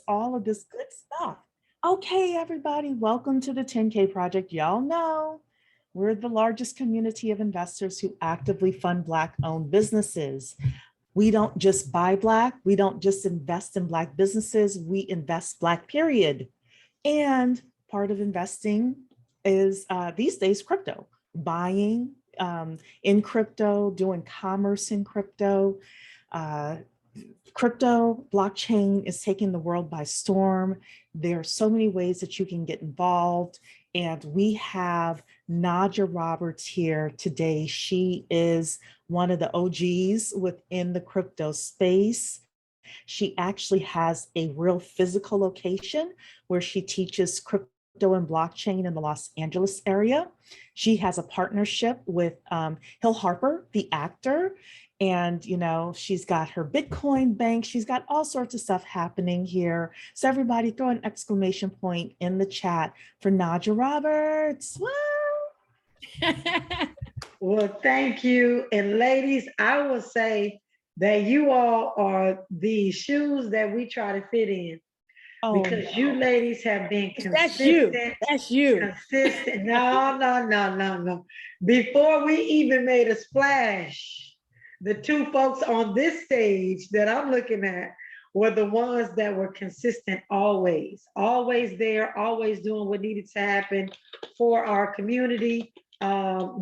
all of this good stuff. Okay, everybody, welcome to the 10K Project. Y'all know we're the largest community of investors who actively fund Black-owned businesses. We don't just buy Black, we don't just invest in Black businesses, we invest Black, period. And part of investing is these days crypto, buying in crypto, doing commerce in crypto. Uh, Crypto blockchain is taking the world by storm. There are so many ways that you can get involved. And we have Najah Roberts here today. She is one of the OGs within the crypto space. She actually has a real physical location where she teaches crypto and blockchain in the Los Angeles area. She has a partnership with Hill Harper, the actor, and, she's got her Bitcoin bank. She's got all sorts of stuff happening here. So everybody throw an exclamation point in the chat for Najah Roberts. Woo! Well, thank you. And ladies, I will say that you all are the shoes that we try to fit in. Oh, because you ladies have been consistent. That's you. Consistent. No. Before we even made a splash, the two folks on this stage that I'm looking at were the ones that were consistent always there, always doing what needed to happen for our community,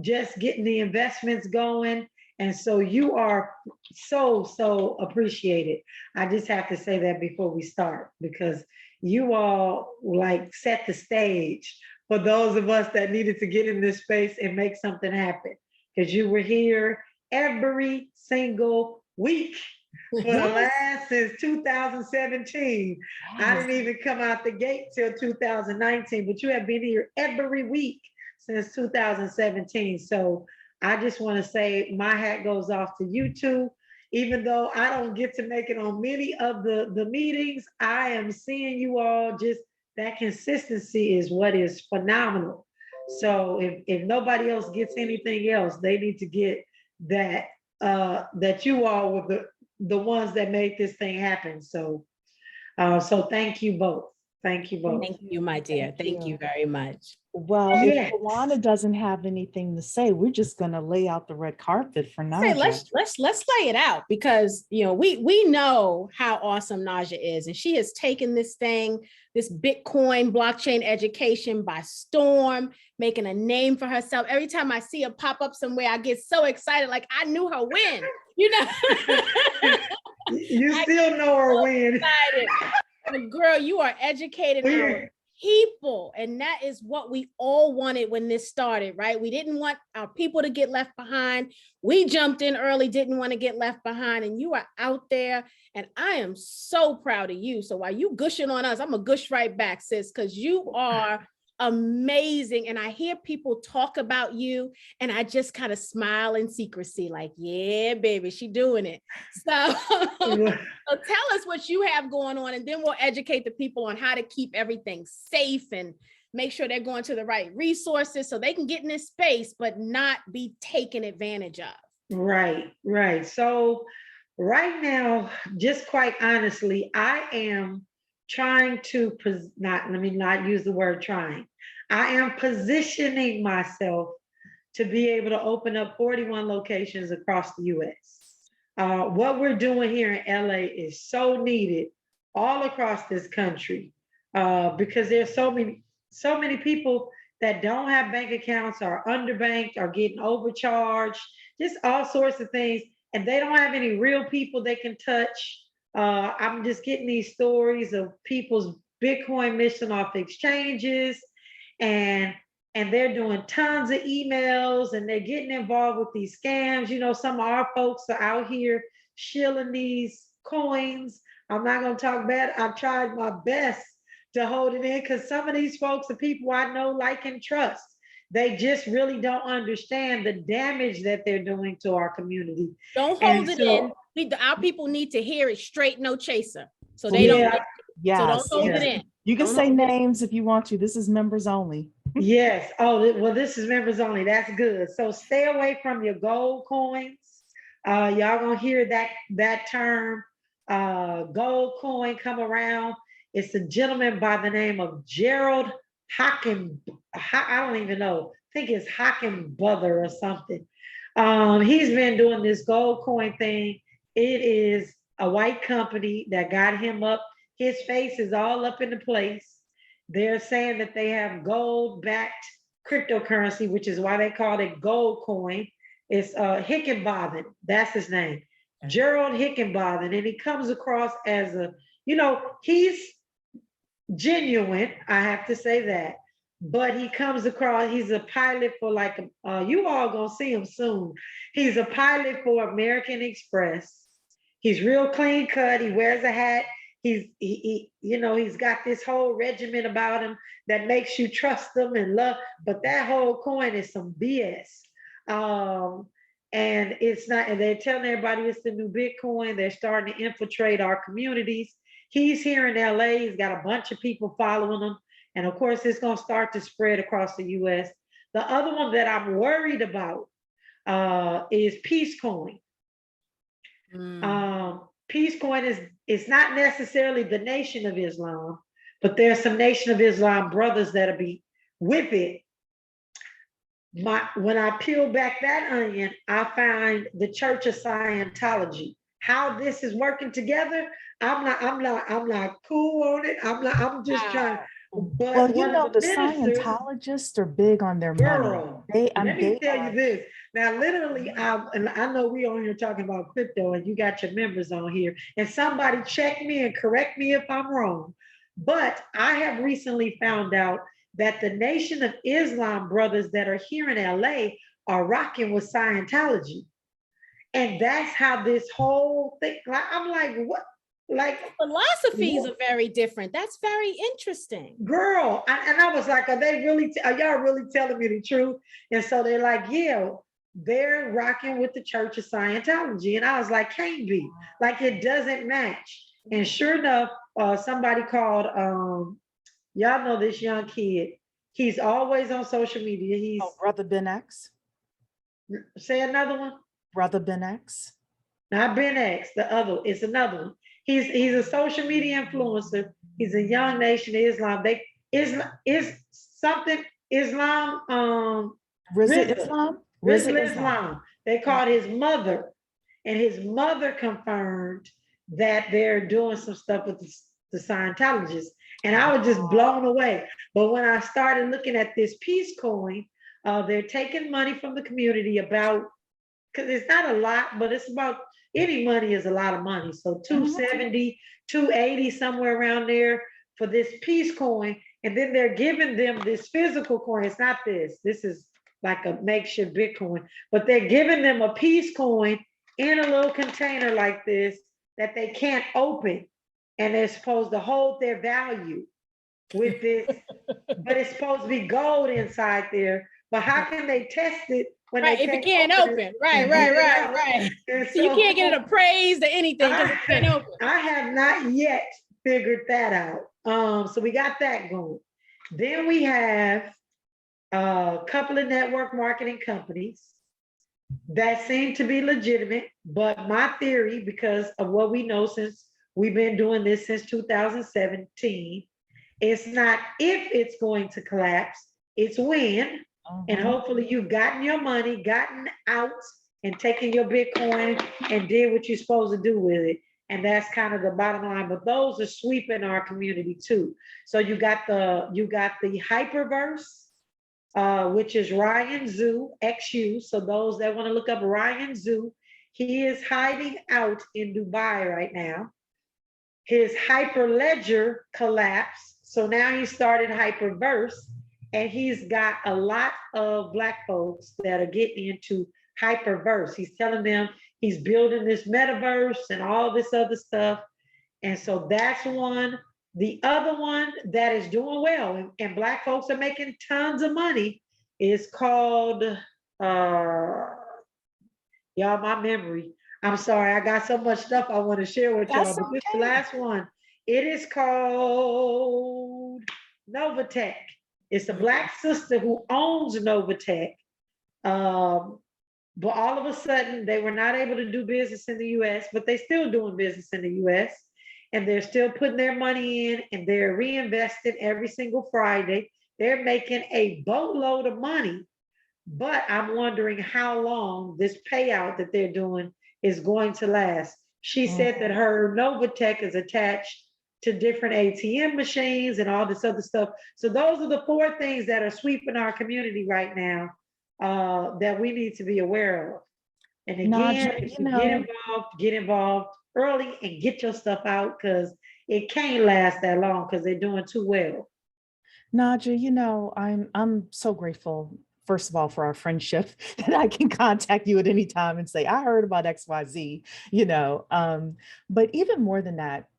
just getting the investments going. And so you are so appreciated. I just have to say that before we start, because you all like set the stage for those of us that needed to get in this space and make something happen, because you were here every single week for the last since 2017. I didn't even come out the gate till 2019, but you have been here every week since 2017. So I just want to say my hat goes off to you two. Even though I don't get to make it on many of the meetings, I am seeing you all, just that consistency is what is phenomenal. So if nobody else gets anything else, they need to get that that you all were the ones that made this thing happen. So thank you both. Thank you both. Thank you, my dear. Thank you very much. Well, if Tawana doesn't have anything to say, we're just going to lay out the red carpet for Najah. Let's lay it out, because we know how awesome Najah is, and she has taken this Bitcoin blockchain education by storm, making a name for herself. Every time I see her pop up somewhere, I get so excited, like I knew her win. You still know her win. But girl, you are educated our people, and that is what we all wanted when this started, right? We didn't want our people to get left behind. We jumped in early, didn't want to get left behind, and you are out there, and I am so proud of you. So while you gushing on us, I'm gonna gush right back, sis, because you are amazing. And I hear people talk about you, and I just kind of smile in secrecy, like, yeah, baby, she doing it. So, so tell us what you have going on, and then we'll educate the people on how to keep everything safe and make sure they're going to the right resources so they can get in this space, but not be taken advantage of. Right. So right now, just quite honestly, I am trying to, let me not use the word trying. I am positioning myself to be able to open up 41 locations across the US. What we're doing here in LA is so needed all across this country, because there's so many people that don't have bank accounts, are underbanked, are getting overcharged, just all sorts of things, and they don't have any real people they can touch. I'm just getting these stories of people's Bitcoin missing off exchanges, and they're doing tons of emails, and they're getting involved with these scams. Some of our folks are out here shilling these coins. I'm not going to talk bad. I've tried my best to hold it in, because some of these folks are people I know, like, and trust. They just really don't understand the damage that they're doing to our community. Don't hold it in. Our people need to hear it straight, no chaser. So they don't. Yes. So don't hold it in. You can say names if you want to. This is members only. Yes. Oh, well, this is members only. That's good. So stay away from your gold coins. Y'all gonna hear that term, gold coin, come around. It's a gentleman by the name of Gerald Hockin. I don't even know. I think it's Hockenbother or something. He's been doing this gold coin thing. It is a white company that got him up. His face is all up in the place. They're saying that they have gold-backed cryptocurrency, which is why they call it gold coin. It's Hickenbotham. That's his name. Gerald Hickenbotham. And he comes across as he's genuine, I have to say that. But he comes across, he's a pilot for you all gonna see him soon. He's a pilot for American Express. He's real clean cut. He wears a hat. He's got this whole regimen about him that makes you trust him and love. But that whole coin is some BS. And it's not, and they're telling everybody it's the new Bitcoin. They're starting to infiltrate our communities. He's here in LA. He's got a bunch of people following him. And of course, it's going to start to spread across the US. The other one that I'm worried about is Peace Coin. Peace Coin is not necessarily the Nation of Islam, but there's some Nation of Islam brothers that'll be with it. When I peel back that onion, I find the Church of Scientology. How this is working together, I'm not cool on it. I'm just trying. But the Scientologists are big on their girl, money. Let me tell you this. Now, literally, I know we on here talking about crypto, and you got your members on here. And somebody check me and correct me if I'm wrong. But I have recently found out that the Nation of Islam brothers that are here in LA are rocking with Scientology. And that's how this whole thing, I'm like, what? Like philosophies are very different. That's very interesting. Girl, I was like, are y'all really telling me the truth? And so they're like, yeah, they're rocking with the Church of Scientology. And I was like, can't be. Like, it doesn't match. And sure enough, somebody called, y'all know this young kid. He's always on social media. He's Brother Ben X. Say another one. Brother Ben X. Not Ben X, the other, it's another one. He's a social media influencer. He's a young Nation of Islam. Rizal Islam. They called his mother, and his mother confirmed that they're doing some stuff with the Scientologists. And I was just blown away. But when I started looking at this Peace Coin, they're taking money from the community because it's not a lot, but it's about, any money is a lot of money. So 270, 280, somewhere around there for this Peace Coin. And then they're giving them this physical coin. It's not this. This is like a makeshift Bitcoin. But they're giving them a Peace Coin in a little container like this that they can't open. And they're supposed to hold their value with this. But it's supposed to be gold inside there. But how can they test it? If it can't open. Right. So you can't get it appraised or anything because it can't open. I have not yet figured that out. So we got that going. Then we have a couple of network marketing companies that seem to be legitimate, but my theory, because of what we know since we've been doing this since 2017, it's not if it's going to collapse, it's when. And hopefully you've gotten your money, gotten out and taken your Bitcoin and did what you're supposed to do with it. And that's kind of the bottom line. But those are sweeping our community too. So you got the Hyperverse, which is Ryan Zhu, XU. So those that want to look up Ryan Zhu, he is hiding out in Dubai right now. His Hyperledger collapsed. So now he started Hyperverse. And he's got a lot of Black folks that are getting into Hyperverse. He's telling them he's building this metaverse and all this other stuff. And so that's one. The other one that is doing well and Black folks are making tons of money is called, y'all, my memory. I'm sorry, I got so much stuff I want to share with y'all, but this is the last one. It is called Novatech. It's a Black sister who owns Novatech. But all of a sudden, they were not able to do business in the US, but they still doing business in the US. and they're still putting their money in and they're reinvesting every single Friday. They're making a boatload of money, but I'm wondering how long this payout that they're doing is going to last. She said that her Novatech is attached to different ATM machines and all this other stuff. So those are the four things that are sweeping our community right now, that we need to be aware of. And again, Najah, if you get involved early and get your stuff out, because it can't last that long because they're doing too well. Najah, I'm so grateful, first of all, for our friendship that I can contact you at any time and say, I heard about XYZ, but even more than that,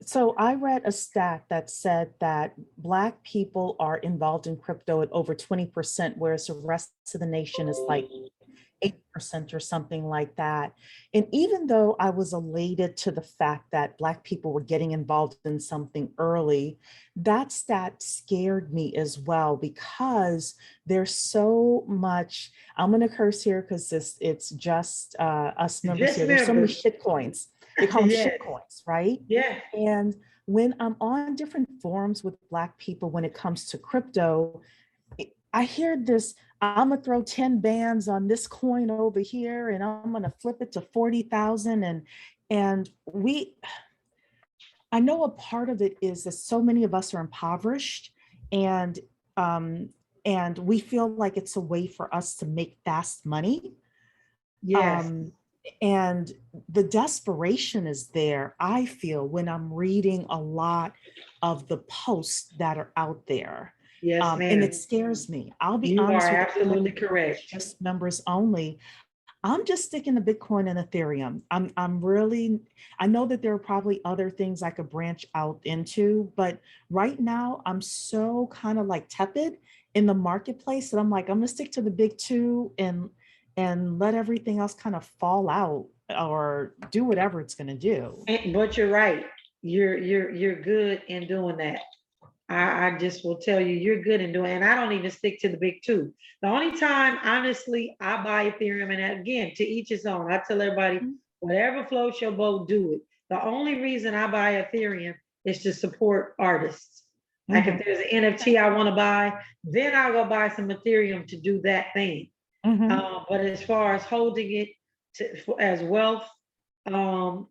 so I read a stat that said that Black people are involved in crypto at over 20%, whereas the rest of the nation is like 8% or something like that. And even though I was elated to the fact that Black people were getting involved in something early, that stat scared me as well, because there's so much, I'm going to curse here because it's just us members Just here. There's so many members. shit coins. They call them Yes. shit coins, right? Yeah. And when I'm on different forums with Black people, when it comes to crypto, I hear this, I'm gonna throw 10 bands on this coin over here and I'm gonna flip it to 40,000. And I know a part of it is that so many of us are impoverished, and we feel like it's a way for us to make fast money. Yes. And the desperation is there, I feel, when I'm reading a lot of the posts that are out there. Yes, And ma'am. it scares me. I'll be You honest are with you, absolutely correct. just members only. I'm just sticking to Bitcoin and Ethereum. I'm really, I know that there are probably other things I could branch out into, but right now I'm so kind of like tepid in the marketplace that I'm like, I'm gonna stick to the big two and let everything else kind of fall out or do whatever it's gonna do. But you're right. You're good in doing that. I just will tell you, you're good in doing, and I don't even stick to the big two. The only time, honestly, I buy Ethereum, and again, to each his own. I tell everybody, whatever floats your boat, do it. The only reason I buy Ethereum is to support artists. Like if there's an NFT I want to buy, then I'll go buy some Ethereum to do that thing. But as far as holding it as wealth, to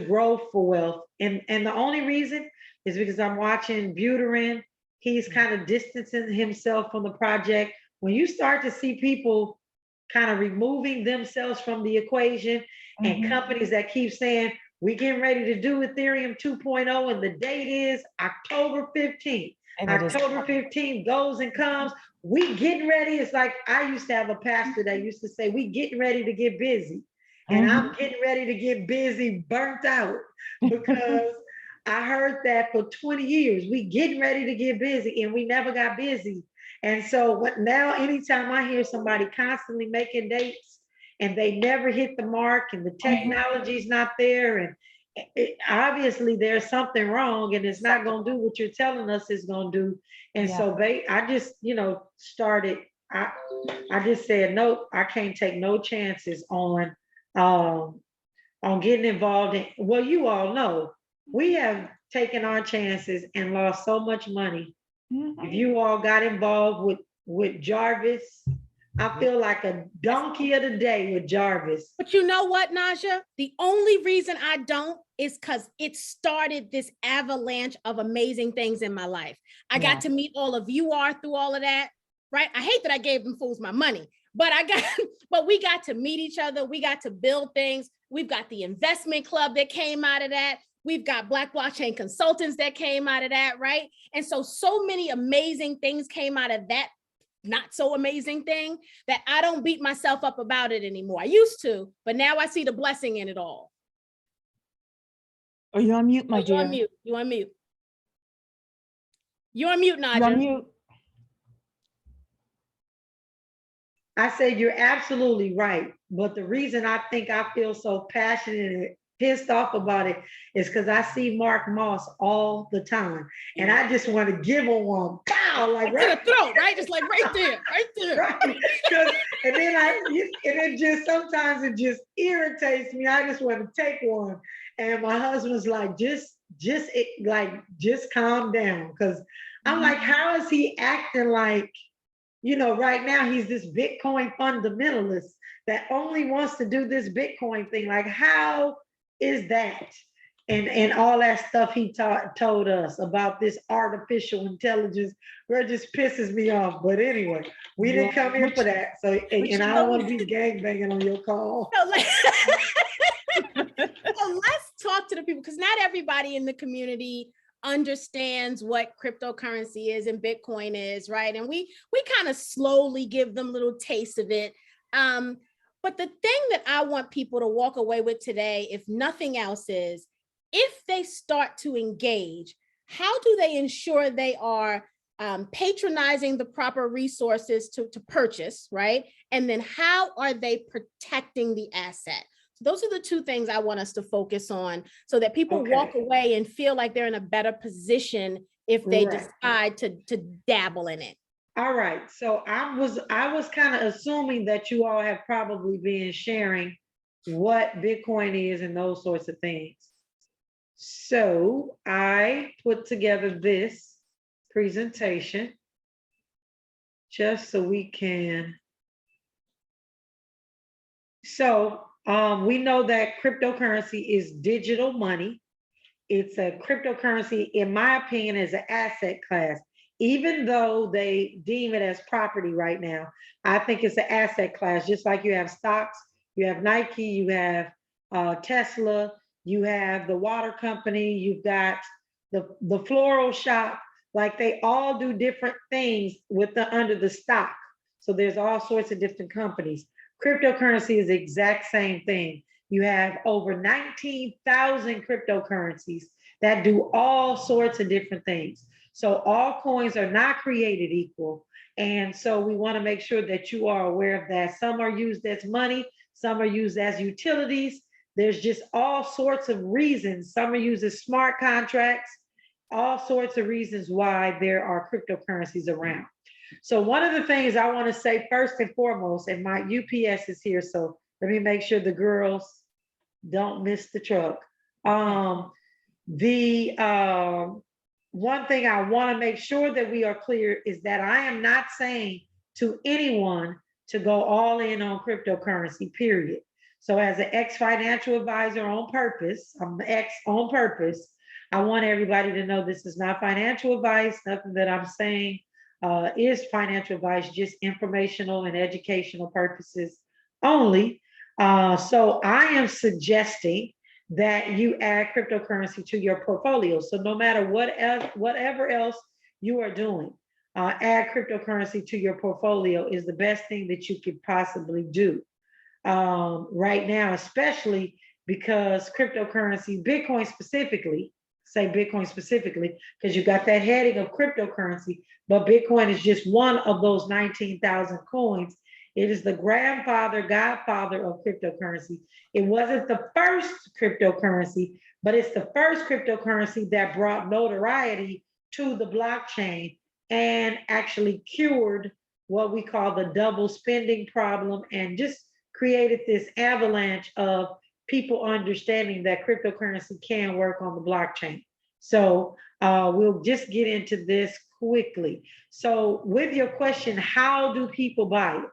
grow for wealth, and the only reason is because I'm watching Buterin. He's kind of distancing himself from the project. When you start to see people kind of removing themselves from the equation, and companies that keep saying, we getting ready to do Ethereum 2.0, and the date is October 15th. October 15th goes and comes. We getting ready. It's like I used to have a pastor that used to say, we getting ready to get busy. And I'm getting ready to get busy, burnt out, because I heard that for 20 years. We getting ready to get busy, and we never got busy. And so now anytime I hear somebody constantly making dates and they never hit the mark and the technology's not there, and obviously there's something wrong, and it's not going to do what you're telling us it's going to do. And so I just, started, I just said, nope, I can't take no chances on getting involved in, well, you all know, we have taken our chances and lost so much money. If you all got involved with Jarvis, I feel like a donkey of the day with Jarvis. But you know what, Najah? The only reason I don't is because it started this avalanche of amazing things in my life. I got to meet all of you through all of that, right? I hate that I gave them fools my money, but we got to meet each other. We got to build things. We've got the investment club that came out of that. We've got Black blockchain consultants that came out of that, right? And so many amazing things came out of that not so amazing thing that I don't beat myself up about it anymore. I used to, but now I see the blessing in it all. Are you on mute, my dear? You on mute. You're on mute, Najah. You're on mute. I say you're absolutely right. But the reason I think I feel so passionate and pissed off about it is because I see Mark Moss all the time. And I just want to give him one. Pow! Like right to the throat, right? Just like right there. Right. And then sometimes it just irritates me. I just want to take one And my husband's like, just calm down. Cause I'm like, how is he acting like, right now he's this Bitcoin fundamentalist that only wants to do this Bitcoin thing. Like, how is that? And all that stuff he told us about this artificial intelligence, where it just pisses me off. But anyway, we didn't come here for that. So, and I don't want to be gang banging on your call. So, so let's talk to the people, because not everybody in the community understands what cryptocurrency is and Bitcoin is, right? And we kind of slowly give them little tastes of it. But the thing that I want people to walk away with today, if nothing else, is if they start to engage, how do they ensure they are patronizing the proper resources to purchase, right? And then how are they protecting the asset? So those are the two things I want us to focus on, so that people walk away and feel like they're in a better position if they decide to dabble in it. All right. So I was kind of assuming that you all have probably been sharing what Bitcoin is and those sorts of things. So I put together this presentation just so we can. So we know that cryptocurrency is digital money. It's a cryptocurrency, in my opinion, is an asset class. Even though they deem it as property right now, I think it's an asset class. Just like you have stocks, you have Nike, you have Tesla, you have the water company, you've got the floral shop. Like, they all do different things under the stock. So there's all sorts of different companies. Cryptocurrency is the exact same thing. You have over 19,000 cryptocurrencies that do all sorts of different things. So all coins are not created equal. And so we want to make sure that you are aware of that. Some are used as money, some are used as utilities. There's just all sorts of reasons. Some are used as smart contracts, all sorts of reasons why there are cryptocurrencies around. So one of the things I want to say first and foremost, and my UPS is here, so let me make sure the girls don't miss the truck. One thing I want to make sure that we are clear is that I am not saying to anyone to go all in on cryptocurrency, period. So as an ex-financial advisor on purpose, I'm ex on purpose, I want everybody to know this is not financial advice. Nothing that I'm saying is financial advice, just informational and educational purposes only. So I am suggesting that you add cryptocurrency to your portfolio. So no matter whatever else you are doing, add cryptocurrency to your portfolio is the best thing that you could possibly do right now, especially because cryptocurrency, Bitcoin specifically, because you got that heading of cryptocurrency, but Bitcoin is just one of those 19,000 coins. It is the godfather of cryptocurrency. It wasn't the first cryptocurrency, but it's the first cryptocurrency that brought notoriety to the blockchain and actually cured what we call the double spending problem, and just created this avalanche of people understanding that cryptocurrency can work on the blockchain. So we'll just get into this quickly. So with your question, how do people buy it?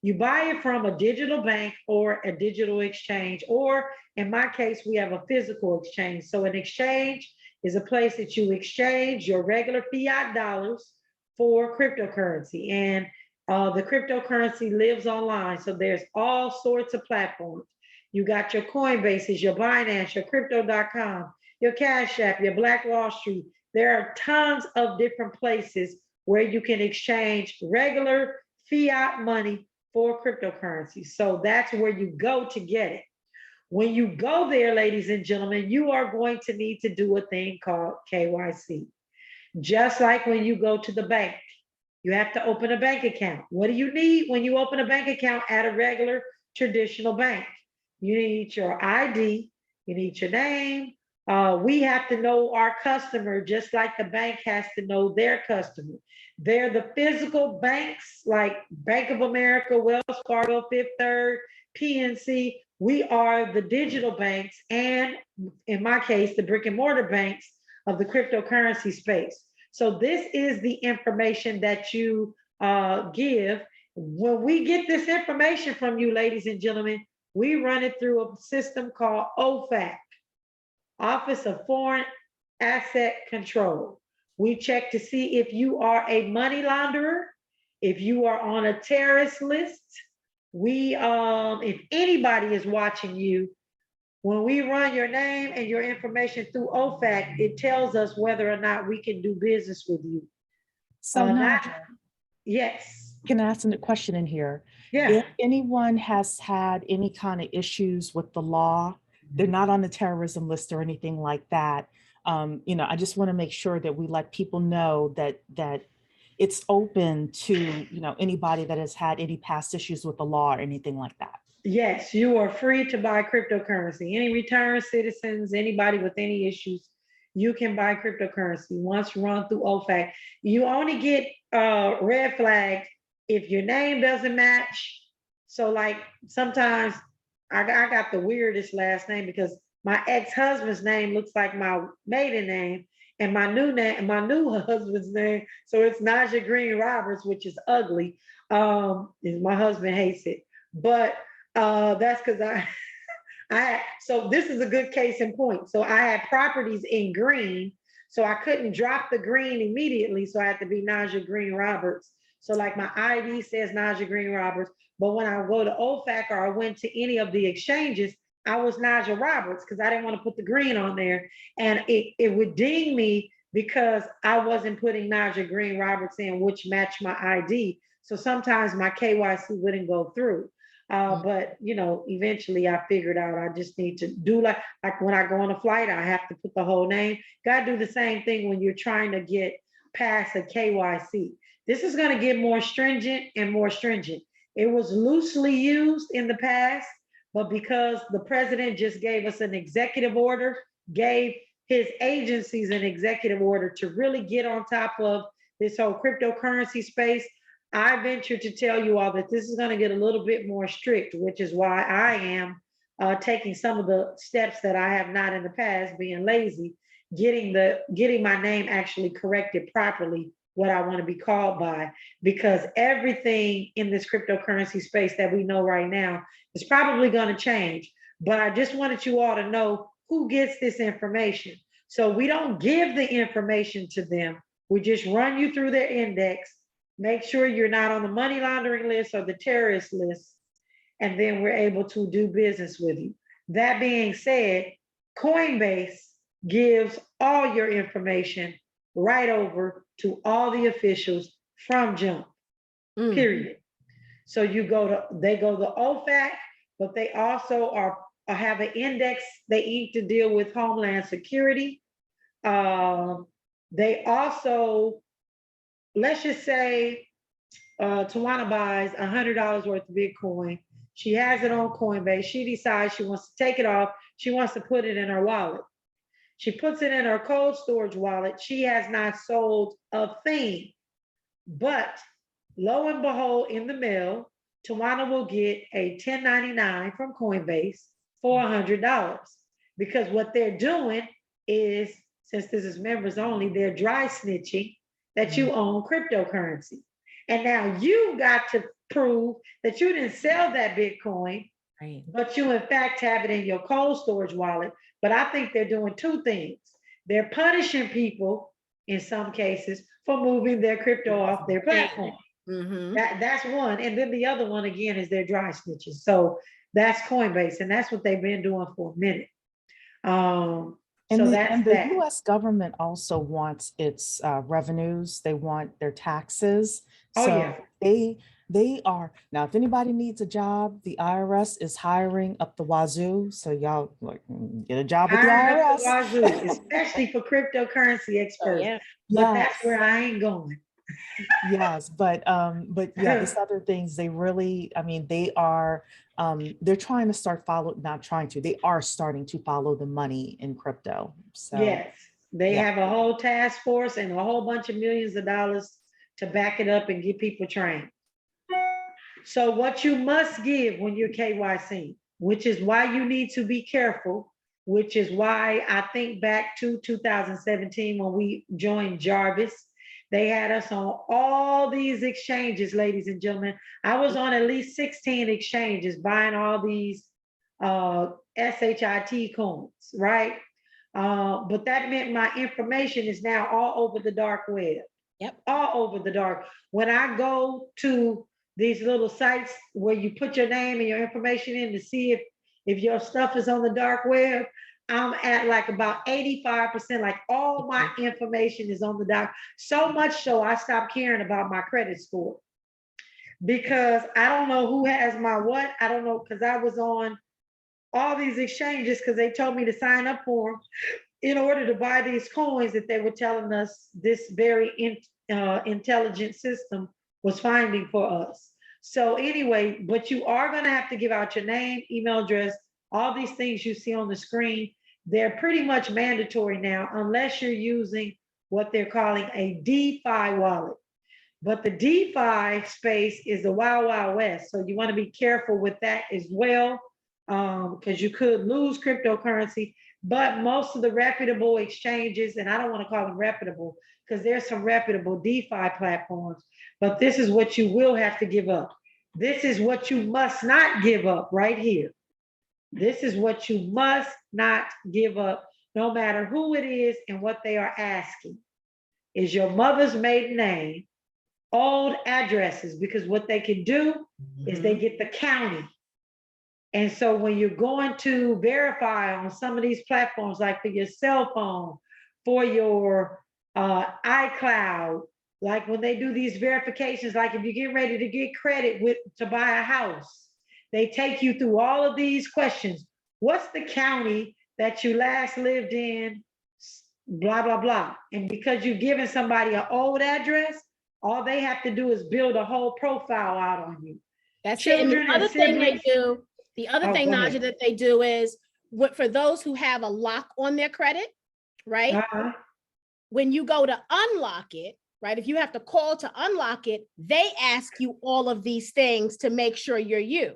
You buy it from a digital bank or a digital exchange, or in my case, we have a physical exchange. So an exchange is a place that you exchange your regular fiat dollars for cryptocurrency. And the cryptocurrency lives online. So there's all sorts of platforms. You got your Coinbases, your Binance, your Crypto.com, your Cash App, your Black Wall Street. There are tons of different places where you can exchange regular fiat money for cryptocurrency. So that's where you go to get it. When you go there, ladies and gentlemen, you are going to need to do a thing called KYC. Just like when you go to the bank, you have to open a bank account. What do you need when you open a bank account at a regular traditional bank? You need your ID, you need your name. We have to know our customer just like the bank has to know their customer. They're the physical banks like Bank of America, Wells Fargo, Fifth Third, PNC. We are the digital banks and, in my case, the brick and mortar banks of the cryptocurrency space. So this is the information that you give. When we get this information from you, ladies and gentlemen, we run it through a system called OFAC, Office of Foreign Asset Control. We check to see if you are a money launderer, if you are on a terrorist list. If anybody is watching you, when we run your name and your information through OFAC, it tells us whether or not we can do business with you. So Najah, Yes. can I ask a question in here? Yeah. If anyone has had any kind of issues with the law, they're not on the terrorism list or anything like that. I just want to make sure that we let people know that it's open to, anybody that has had any past issues with the law or anything like that. Yes, you are free to buy cryptocurrency. Any returned citizens, anybody with any issues, you can buy cryptocurrency once run through OFAC. You only get red flagged if your name doesn't match. So like sometimes I got the weirdest last name because my ex-husband's name looks like my maiden name, and my new husband's name. So it's Najah Green Roberts, which is ugly. My husband hates it, but that's because so this is a good case in point. So I had properties in green, so I couldn't drop the green immediately. So I had to be Najah Green Roberts. So like my ID says Najah Green Roberts, but when I go to OFAC or I went to any of the exchanges, I was Najah Roberts because I didn't want to put the green on there. And it would ding me because I wasn't putting Najah Green Roberts in, which matched my ID. So sometimes my KYC wouldn't go through. But eventually I figured out I just need to do like when I go on a flight, I have to put the whole name. Got to do the same thing when you're trying to get past a KYC. This is going to get more stringent and more stringent. It was loosely used in the past, but because the president just gave us an executive order, gave his agencies an executive order to really get on top of this whole cryptocurrency space, I venture to tell you all that this is going to get a little bit more strict, which is why I am taking some of the steps that I have not in the past, being lazy, getting my name actually corrected properly, what I want to be called by, because everything in this cryptocurrency space that we know right now is probably going to change. But I just wanted you all to know who gets this information. So we don't give the information to them. We just run you through their index, make sure you're not on the money laundering list or the terrorist list, and then we're able to do business with you. That being said, Coinbase gives all your information right over to all the officials from jump, period. So they go to OFAC, but they also have an index. They need to deal with Homeland Security. They also, let's just say Tawana buys $100 worth of Bitcoin. She has it on Coinbase. She decides she wants to take it off. She wants to put it in her wallet. She puts it in her cold storage wallet. She has not sold a thing. But lo and behold, in the mail, Tawana will get a 1099 from Coinbase for $100. Because what they're doing is, since this is members only, they're dry snitching that you own cryptocurrency. And now you've got to prove that you didn't sell that Bitcoin, right, but you in fact have it in your cold storage wallet. But I think they're doing two things. They're punishing people in some cases for moving their crypto off their platform. Mm-hmm. That's one. And then the other one, again, is their dry snitches. So that's Coinbase, and that's what they've been doing for a minute. And the U.S. government also wants its revenues. They want their taxes. So yeah. They are, now if anybody needs a job, the IRS is hiring up the wazoo. So y'all get a job with the IRS. The wazoo, especially for cryptocurrency experts. Oh, yeah. But that's where I ain't going. Yes, but yeah, this other things, they really, I mean, they are, they're trying to start they are starting to follow the money in crypto. So yes, they have a whole task force and a whole bunch of millions of dollars to back it up and get people trained. So what you must give when you're KYC, which is why you need to be careful, which is why I think back to 2017 when we joined Jarvis. They had us on all these exchanges, ladies and gentlemen. I was on at least 16 exchanges buying all these SHIT coins, right? But that meant my information is now all over the dark web. Yep. All over the dark. When I go to these little sites where you put your name and your information in to see if your stuff is on the dark web, I'm at like about 85%, like all my information is on the dark. So much so I stopped caring about my credit score because I don't know who has my what. I don't know, because I was on all these exchanges because they told me to sign up for them in order to buy these coins that they were telling us this very intelligent system was finding for us. So anyway, but you are going to have to give out your name, email address, all these things you see on the screen. They're pretty much mandatory now, unless you're using what they're calling a DeFi wallet. But the DeFi space is the wild, wild west. So you want to be careful with that as well, because you could lose cryptocurrency. But most of the reputable exchanges, and I don't want to call them reputable because there's some reputable DeFi platforms, but this is what you will have to give up. This is what you must not give up right here. This is what you must not give up, no matter who it is and what they are asking. Is your mother's maiden name, old addresses, because what they can do is they get the county. And so when you're going to verify on some of these platforms, like for your cell phone, for your iCloud, like when they do these verifications, like if you get ready to get credit to buy a house, they take you through all of these questions. What's the county that you last lived in? Blah, blah, blah. And because you've given somebody an old address, all they have to do is build a whole profile out on you. That's it. And the other thing they do, the other thing, Najah, that they do is for those who have a lock on their credit, right? When you go to unlock it, right? If you have to call to unlock it, they ask you all of these things to make sure you're you.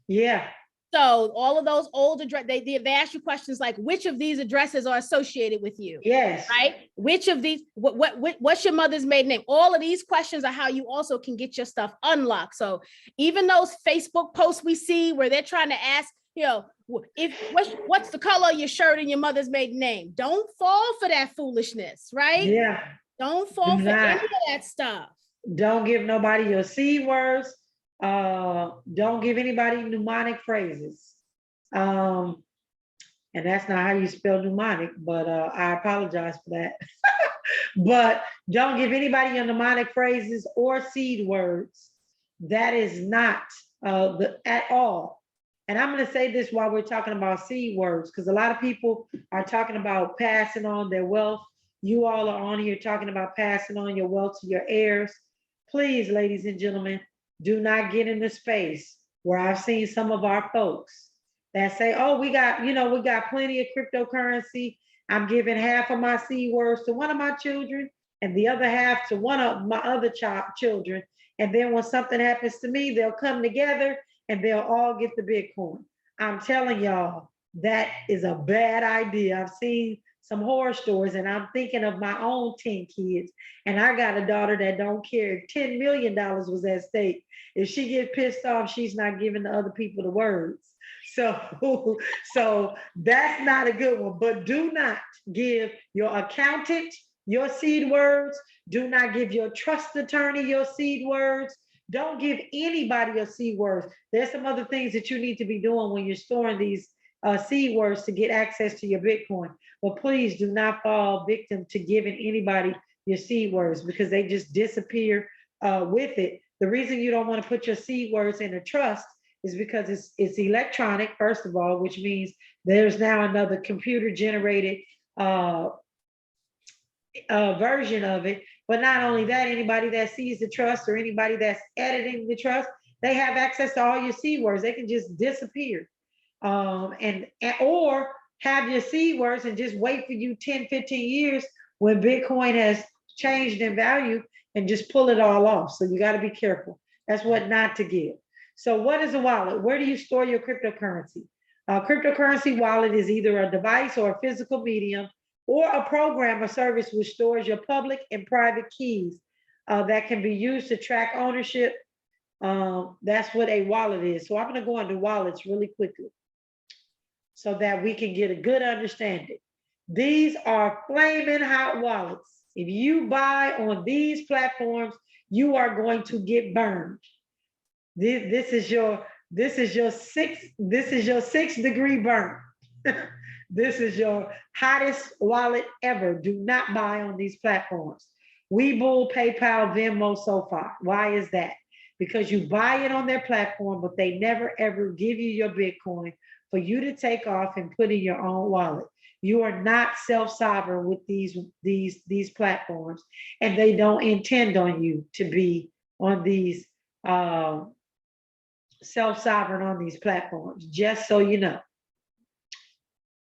Yeah. So all of those old address, they ask you questions like, which of these addresses are associated with you? Yes. Right? Which of these, what's your mother's maiden name? All of these questions are how you also can get your stuff unlocked. So even those Facebook posts we see where they're trying to ask, you know, what's the color of your shirt and your mother's maiden name? Don't fall for that foolishness, right? Yeah. Don't fall for any of that stuff. Don't give nobody your C words. Don't give anybody mnemonic phrases. And that's not how you spell mnemonic, but I apologize for that. But don't give anybody your mnemonic phrases or seed words. That is not at all. And I'm going to say this while we're talking about seed words, because a lot of people are talking about passing on their wealth. You all are on here talking about passing on your wealth to your heirs. Please, ladies and gentlemen, do not get in the space where I've seen some of our folks that say, oh, we got plenty of cryptocurrency. I'm giving half of my seed words to one of my children and the other half to one of my other children. And then when something happens to me, they'll come together and they'll all get the Bitcoin. I'm telling y'all, that is a bad idea. I've seen some horror stories, and I'm thinking of my own 10 kids. And I got a daughter that don't care if $10 million was at stake. If she gets pissed off, she's not giving the other people the words. So that's not a good one. But do not give your accountant your seed words. Do not give your trust attorney your seed words. Don't give anybody your seed words. There's some other things that you need to be doing when you're storing these seed words to get access to your Bitcoin. But please do not fall victim to giving anybody your seed words, because they just disappear with it. The reason you don't want to put your seed words in a trust is because it's electronic, first of all, which means there's now another computer generated version of it. But not only that, anybody that sees the trust or anybody that's editing the trust, they have access to all your seed words. They can just disappear. Or have your seed words and just wait for you 10, 15 years when Bitcoin has changed in value and just pull it all off. So you got to be careful. That's what not to give. So what is a wallet? Where do you store your cryptocurrency? A cryptocurrency wallet is either a device or a physical medium or a program or service which stores your public and private keys that can be used to track ownership. That's what a wallet is. So I'm going to go into wallets really quickly so that we can get a good understanding. These are flaming hot wallets. If you buy on these platforms, you are going to get burned. This is your 6 degree burn. This is your hottest wallet ever. Do not buy on these platforms. Webull, PayPal, Venmo, SoFi. Why is that? Because you buy it on their platform, but they never ever give you your Bitcoin for you to take off and put in your own wallet. You are not self-sovereign with these platforms, and they don't intend on you to be on these self-sovereign on these platforms, just so you know.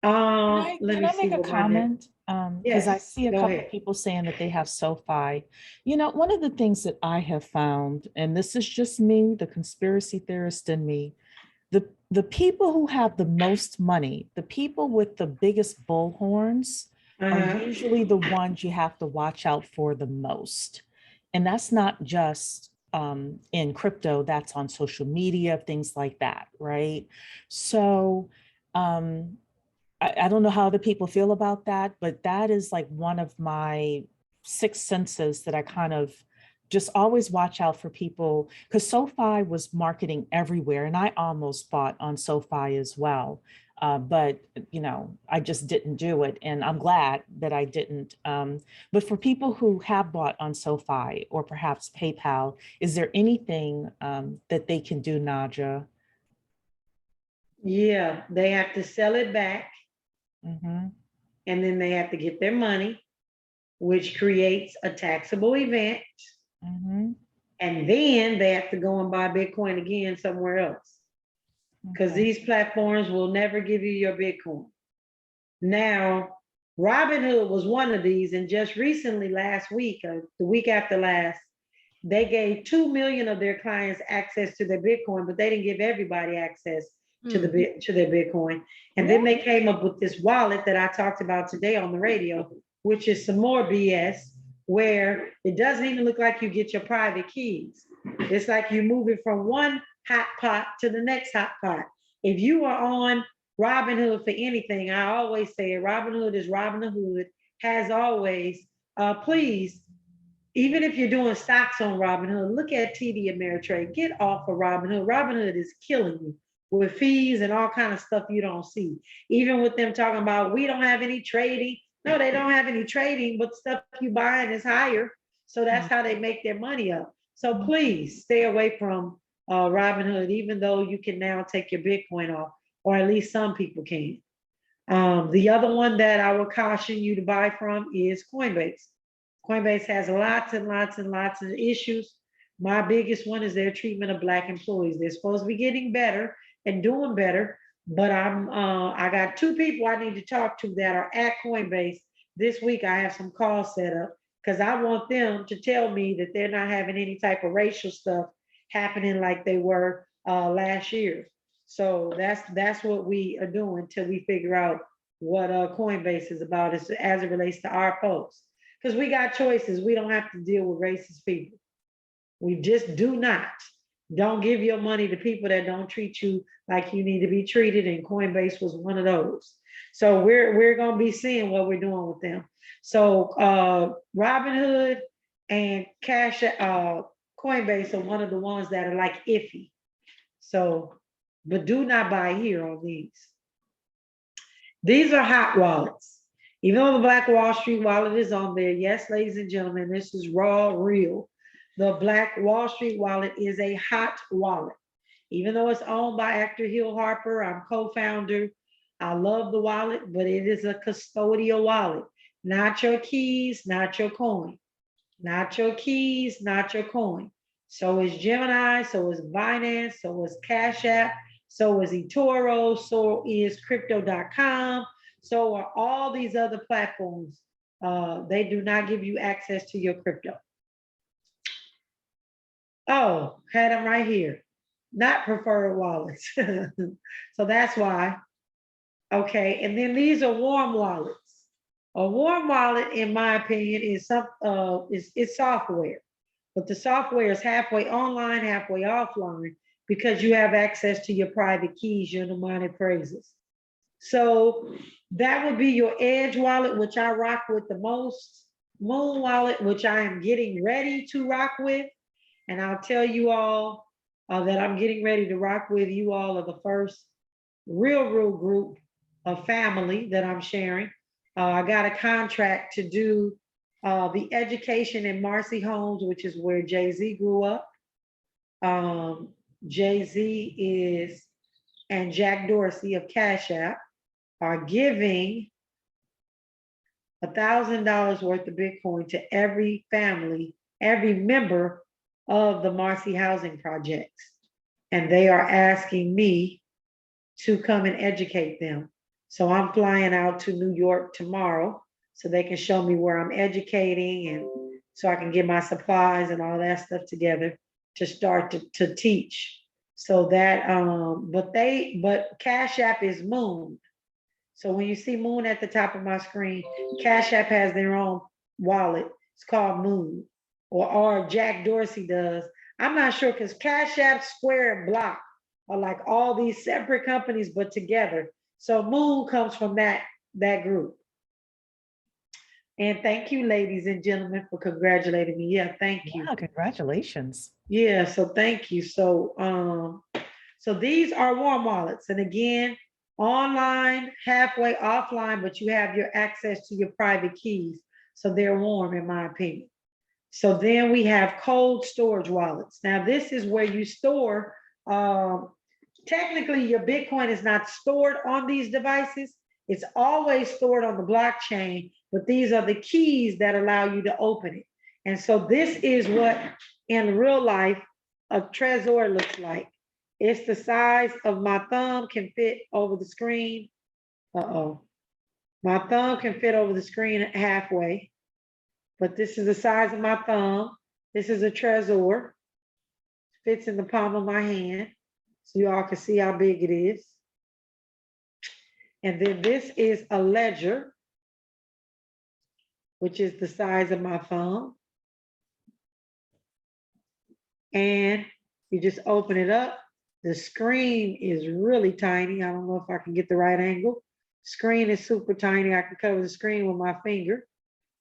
Let Can me I see make a what my next. comment? Because I Yes, see a go couple ahead. of people saying that they have SoFi. You know, one of the things that I have found, and this is just me, the conspiracy theorist in me, the people who have the most money, the people with the biggest bullhorns are usually the ones you have to watch out for the most. And that's not just in crypto, that's on social media, things like that, right? So um, I don't know how other people feel about that, but that is like one of my sixth senses that I kind of just always watch out for people, because SoFi was marketing everywhere and I almost bought on SoFi as well. But you know, I just didn't do it, and I'm glad that I didn't. But for people who have bought on SoFi or perhaps PayPal, is there anything that they can do, Najah? Yeah, they have to sell it back Mm-hmm, and then they have to get their money, which creates a taxable event. mm-hmm, And then they have to go and buy Bitcoin again somewhere else, because okay. these platforms will never give you your Bitcoin. Now, Robinhood was one of these, and just recently, last week, the week after last, they gave 2 million of their clients access to their Bitcoin, but they didn't give everybody access to to their Bitcoin. And then they came up with this wallet that I talked about today on the radio, which is some more BS, where it doesn't even look like you get your private keys. It's like you move it from one hot pot to the next hot pot. If you are on Robinhood for anything, I always say Robinhood is Robin the Hood, has always. Please, even if you're doing stocks on Robinhood, look at TD Ameritrade. Get off of Robinhood. Robinhood is killing you with fees and all kind of stuff you don't see. Even with them talking about we don't have any trading. No, they don't have any trading, but stuff you buying is higher. So that's how they make their money up. So please stay away from Robinhood, even though you can now take your Bitcoin off, or at least some people can. The other one that I would caution you to buy from is Coinbase. Coinbase has lots and lots and lots of issues. My biggest one is their treatment of Black employees. They're supposed to be getting better and doing better, but I got 2 people I need to talk to that are at Coinbase this week. I have some calls set up because I want them to tell me that they're not having any type of racial stuff happening like they were last year. So that's what we are doing till we figure out what Coinbase is about as it relates to our folks. Because we got choices. We don't have to deal with racist people. We just do not. Don't give your money to people that don't treat you like you need to be treated. And Coinbase was one of those. So we're gonna be seeing what we're doing with them. So Robinhood and Coinbase are one of the ones that are like iffy. So, but do not buy here on these. These are hot wallets. Even though the Black Wall Street wallet is on there, yes, ladies and gentlemen, this is raw, real. The Black Wall Street wallet is a hot wallet. Even though it's owned by actor Hill Harper, I'm co-founder. I love the wallet, but it is a custodial wallet. Not your keys, not your coin. Not your keys, not your coin. So is Gemini, so is Binance, so is Cash App, so is eToro, so is Crypto.com, so are all these other platforms. They do not give you access to your crypto. Oh, had them right here. not preferred wallets. So that's why. Okay, and then these are warm wallets. A warm wallet, in my opinion, is is software, but the software is halfway online, halfway offline because you have access to your private keys, your mnemonic phrases. So that would be your Edge wallet, which I rock with the most, Moon wallet, which I am getting ready to rock with. And I'll tell you all that I'm getting ready to rock with. You all are the first real group of family that I'm sharing. I got a contract to do the education in Marcy Homes, which is where Jay-Z grew up. Jay-Z is, and Jack Dorsey of Cash App are giving $1,000 worth of Bitcoin to every family, every member of the Marcy Housing Projects. And they are asking me to come and educate them. So I'm flying out to New York tomorrow so they can show me where I'm educating and so I can get my supplies and all that stuff together to start to teach. So that, but Cash App is Moon. So when you see Moon at the top of my screen, Cash App has their own wallet. It's called Moon, or Jack Dorsey does. I'm not sure because Cash App, Square, and Block are like all these separate companies, but together. So Moon comes from that group. And thank you, ladies and gentlemen, for congratulating me. Yeah, thank you. Yeah, congratulations. Yeah, so thank you. So so these are warm wallets. And again, online, halfway offline, but you have your access to your private keys. So they're warm, in my opinion. So then we have cold storage wallets. Now, this is where you store, technically your Bitcoin is not stored on these devices. It's always stored on the blockchain, but these are the keys that allow you to open it. And so this is what in real life a Trezor looks like. It's the size of my thumb can fit over the screen. Uh-oh. My thumb can fit over the screen halfway, but this is the size of my thumb. This is a Trezor. Fits in the palm of my hand. So you all can see how big it is. And then this is a ledger, which is the size of my thumb. And you just open it up. The screen is really tiny. I don't know if I can get the right angle. Screen is super tiny. I can cover the screen with my finger,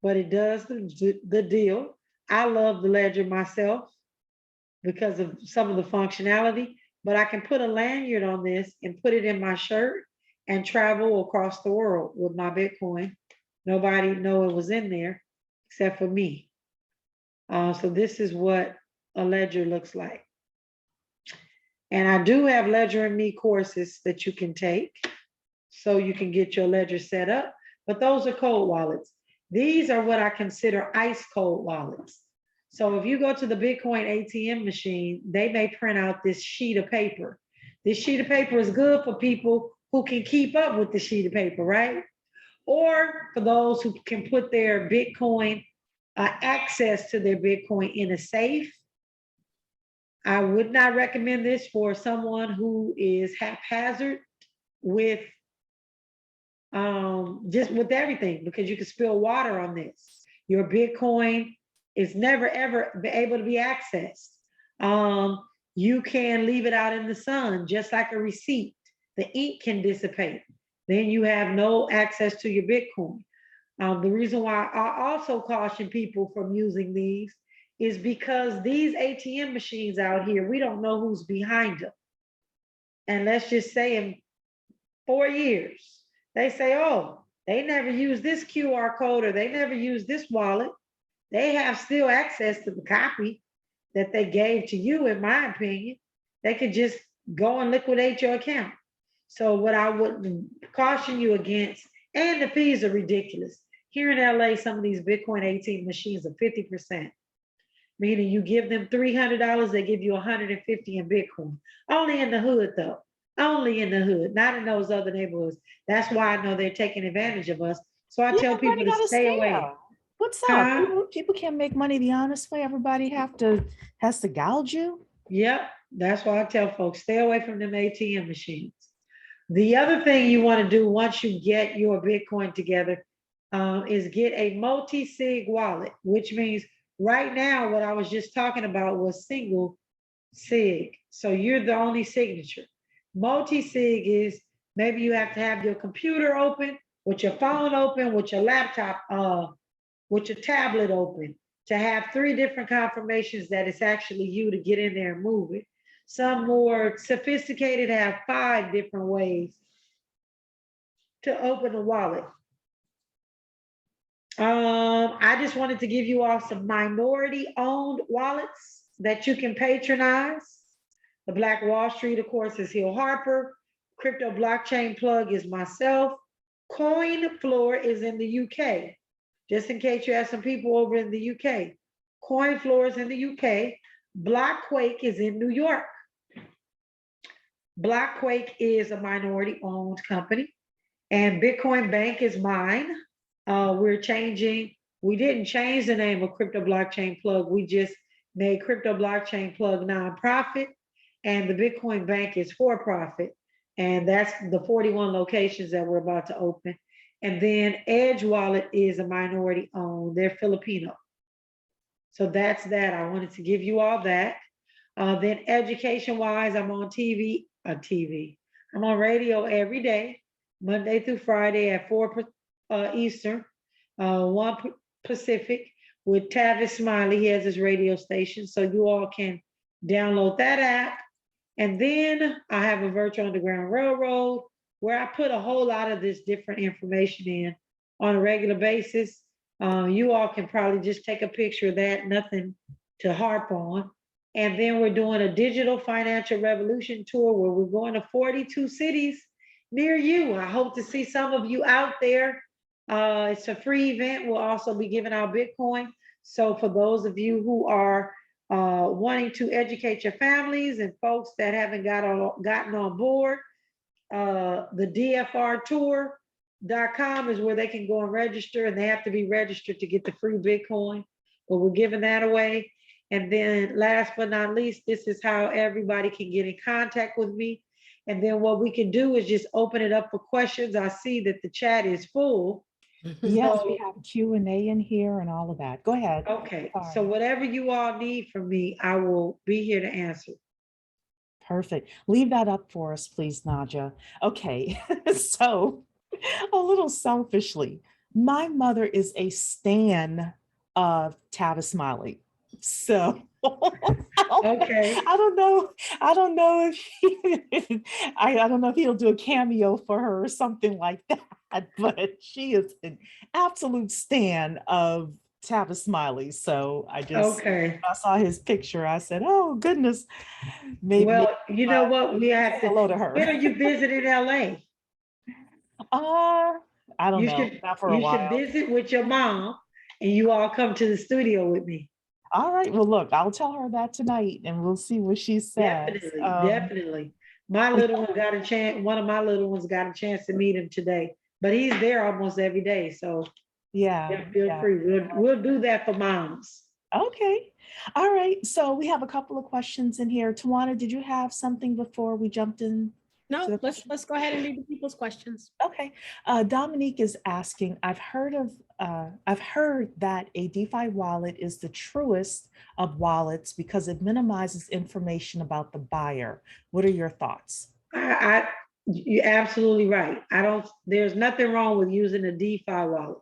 but it does the deal. I love the ledger myself because of some of the functionality, but I can put a lanyard on this and put it in my shirt and travel across the world with my Bitcoin. Nobody know it was in there except for me. So this is what a ledger looks like. And I do have Ledger and Me courses that you can take so you can get your ledger set up, but those are cold wallets. These are what I consider ice cold wallets. So if you go to the Bitcoin ATM machine, they may print out this sheet of paper. This sheet of paper is good for people who can keep up with the sheet of paper, right? Or for those who can put their Bitcoin, access to their Bitcoin in a safe. I would not recommend this for someone who is haphazard with just with everything, because you can spill water on this. Your Bitcoin is never ever able to be accessed. You can leave it out in the sun, just like a receipt. The ink can dissipate. Then you have no access to your Bitcoin. The reason why I also caution people from using these is because these ATM machines out here, we don't know who's behind them. And let's just say in 4 years, they say, oh, they never used this QR code or they never used this wallet. They have still access to the copy that they gave to you, in my opinion. They could just go and liquidate your account. So what I would caution you against, and the fees are ridiculous. Here in LA, some of these Bitcoin ATM machines are 50%. Meaning you give them $300, they give you 150 in Bitcoin. Only in the hood though, only in the hood, not in those other neighborhoods. That's why I know they're taking advantage of us. So I tell people to stay away. What's up? People can't make money the honest way. Everybody has to gouge you. Yep. That's why I tell folks, stay away from them ATM machines. The other thing you want to do once you get your Bitcoin together is get a multi-sig wallet, which means right now, what I was just talking about was single sig. So you're the only signature. Multi-sig is maybe you have to have your computer open, with your phone open, with your laptop, with your tablet open, to have 3 different confirmations that it's actually you to get in there and move it. Some more sophisticated have 5 different ways to open a wallet. I just wanted to give you all some minority-owned wallets that you can patronize. The Black Wall Street, of course, is Hill Harper. Crypto Blockchain Plug is myself. Coin Floor is in the UK. Just in case you have some people over in the UK. Coin Floor is in the UK. Blockquake is in New York. Blockquake is a minority-owned company. And Bitcoin Bank is mine. We didn't change the name of Crypto Blockchain Plug. We just made Crypto Blockchain Plug nonprofit, and the Bitcoin Bank is for profit. And that's the 41 locations that we're about to open. And then Edge Wallet is a minority owned, they're Filipino. So that's that. I wanted to give you all that. Then education wise, I'm on TV. I'm on radio every day, Monday through Friday at 4 Eastern, 1 Pacific, with Tavis Smiley. He has his radio station, so you all can download that app. And then I have a virtual Underground Railroad where I put a whole lot of this different information in on a regular basis. You all can probably just take a picture of that, nothing to harp on. And then we're doing a digital financial revolution tour where we're going to 42 cities near you. I hope to see some of you out there. It's a free event. We'll also be giving out Bitcoin. So for those of you who are wanting to educate your families and folks that haven't gotten on board, the dfrtour.com is where they can go and register, and they have to be registered to get the free Bitcoin, but we're giving that away. And then last but not least, this is how everybody can get in contact with me. And then what we can do is just open it up for questions. I see that the chat is full. Yes, we have Q&A in here and all of that. Go ahead. Okay, Sorry. so whatever you all need from me, I will be here to answer. Perfect. Leave that up for us, please, Najah. Okay, so a little selfishly, my mother is a stan of Tavis Smiley. So Okay. I don't know if I don't know if he'll do a cameo for her or something like that, but she is an absolute stan of Tavis Smiley. So I saw his picture. I said, oh goodness. Maybe you know what? We have to. hello to her. When are you visiting LA? I don't know. Not for a while. You should visit with your mom and you all come to the studio with me. All right. Well, look, I'll tell her that tonight and we'll see what she says. Definitely. My little one got a chance. One of my little ones got a chance to meet him today, but he's there almost every day. So feel free. We'll do that for moms. Okay. All right. So we have a couple of questions in here. Tawana, did you have something before we jumped in? No, let's go ahead and read the people's questions. Okay. Dominique is asking, I've heard that a DeFi wallet is the truest of wallets because it minimizes information about the buyer. What are your thoughts? You're absolutely right. There's nothing wrong with using a DeFi wallet.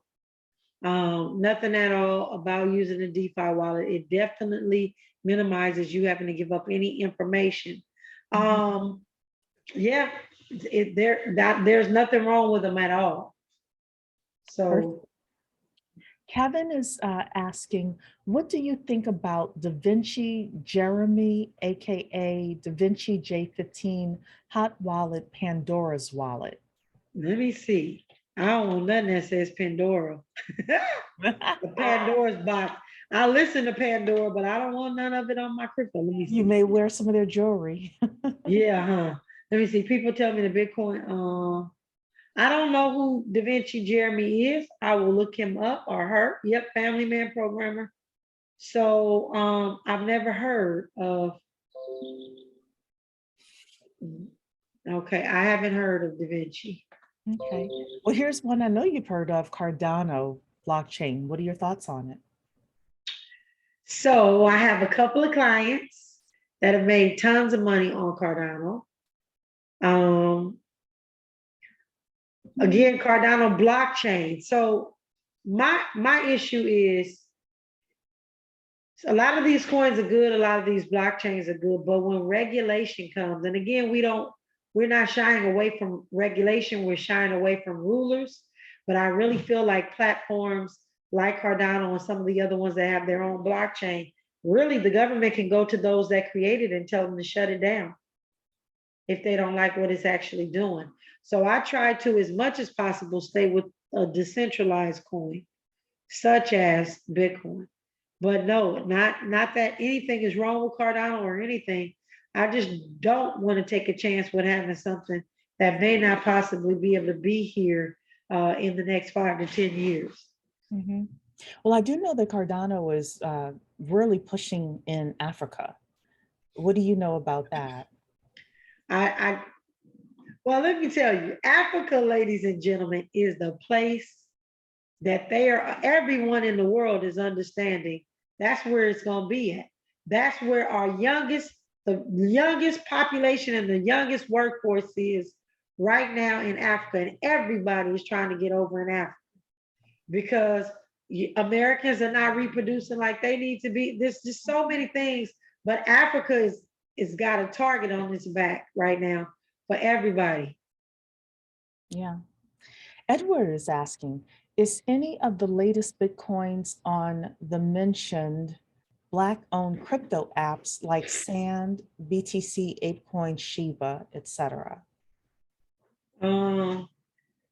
Nothing at all about using a DeFi wallet. It definitely minimizes you having to give up any information. Yeah, there's nothing wrong with them at all. So Kevin is asking, what do you think about Da Vinci Jeremy, aka Da Vinci J15 hot wallet, Pandora's wallet? Let me see. I don't want nothing that says Pandora. The Pandora's box. I listen to Pandora, but I don't want none of it on my crypto. Let me see. You may wear some of their jewelry. Yeah, huh? Let me see. People tell me the Bitcoin. I don't know who Da Vinci Jeremy is. I will look him up or her. Yep, family man programmer. So I've never heard of Okay, I haven't heard of Da Vinci. Okay. Well, here's one I know you've heard of, Cardano blockchain. What are your thoughts on it? So I have a couple of clients that have made tons of money on Cardano. Again, Cardano blockchain. So my issue is a lot of these coins are good, a lot of these blockchains are good, but when regulation comes, and again, we're not shying away from regulation, we're shying away from rulers. But I really feel like platforms like Cardano and some of the other ones that have their own blockchain, really the government can go to those that created and tell them to shut it down if they don't like what it's actually doing. So I try to, as much as possible, stay with a decentralized coin, such as Bitcoin. But no, not that anything is wrong with Cardano or anything. I just don't want to take a chance with having something that may not possibly be able to be here in the next 5 to 10 years. Mhm. Well, I do know that Cardano is really pushing in Africa. What do you know about that? I well, let me tell you, Africa, ladies and gentlemen, is the place that they are. Everyone in the world is understanding. That's where it's going to be at. That's where the youngest population and the youngest workforce is right now in Africa, and everybody is trying to get over in Africa because Americans are not reproducing like they need to be. There's just so many things, but Africa is got a target on its back right now for everybody. Yeah. Edward is asking, is any of the latest Bitcoins on the mentioned Black-owned crypto apps like Sand, BTC, ApeCoin, Shiba, etc.? Um,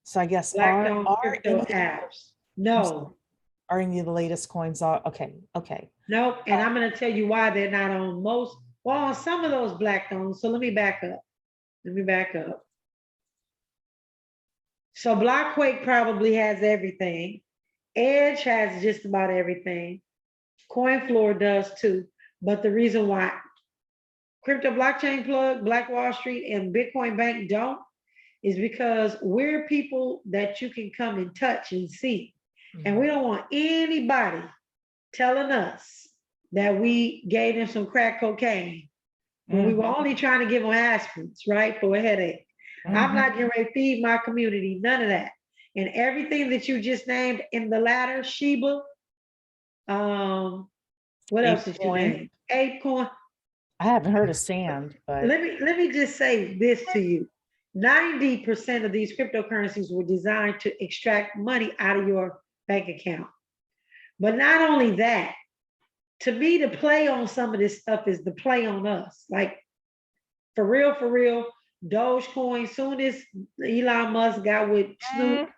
So I guess Black owned crypto any apps. I'm sorry, No, are any of the latest coins are okay, okay. nope. And I'm going to tell you why they're not on most, well, on some of those black owned. So let me back up. Let me back up. So Blockquake probably has everything. Edge has just about everything. CoinFloor does too. But the reason why Crypto Blockchain Plug, Black Wall Street, and Bitcoin Bank don't is because we're people that you can come and touch and see. And we don't want anybody telling us that we gave them some crack cocaine when we were only trying to give them aspirins, right, for a headache. I'm not getting ready to feed my community, none of that. And everything that you just named in the latter, Sheba, what else did you ApeCoin. name? Apecoin. I haven't heard of Sand, but Let me just say this to you. 90% of these cryptocurrencies were designed to extract money out of your bank account. But not only that, to me, the play on some of this stuff is the play on us. Like for real, Dogecoin, soon as Elon Musk got with Snoop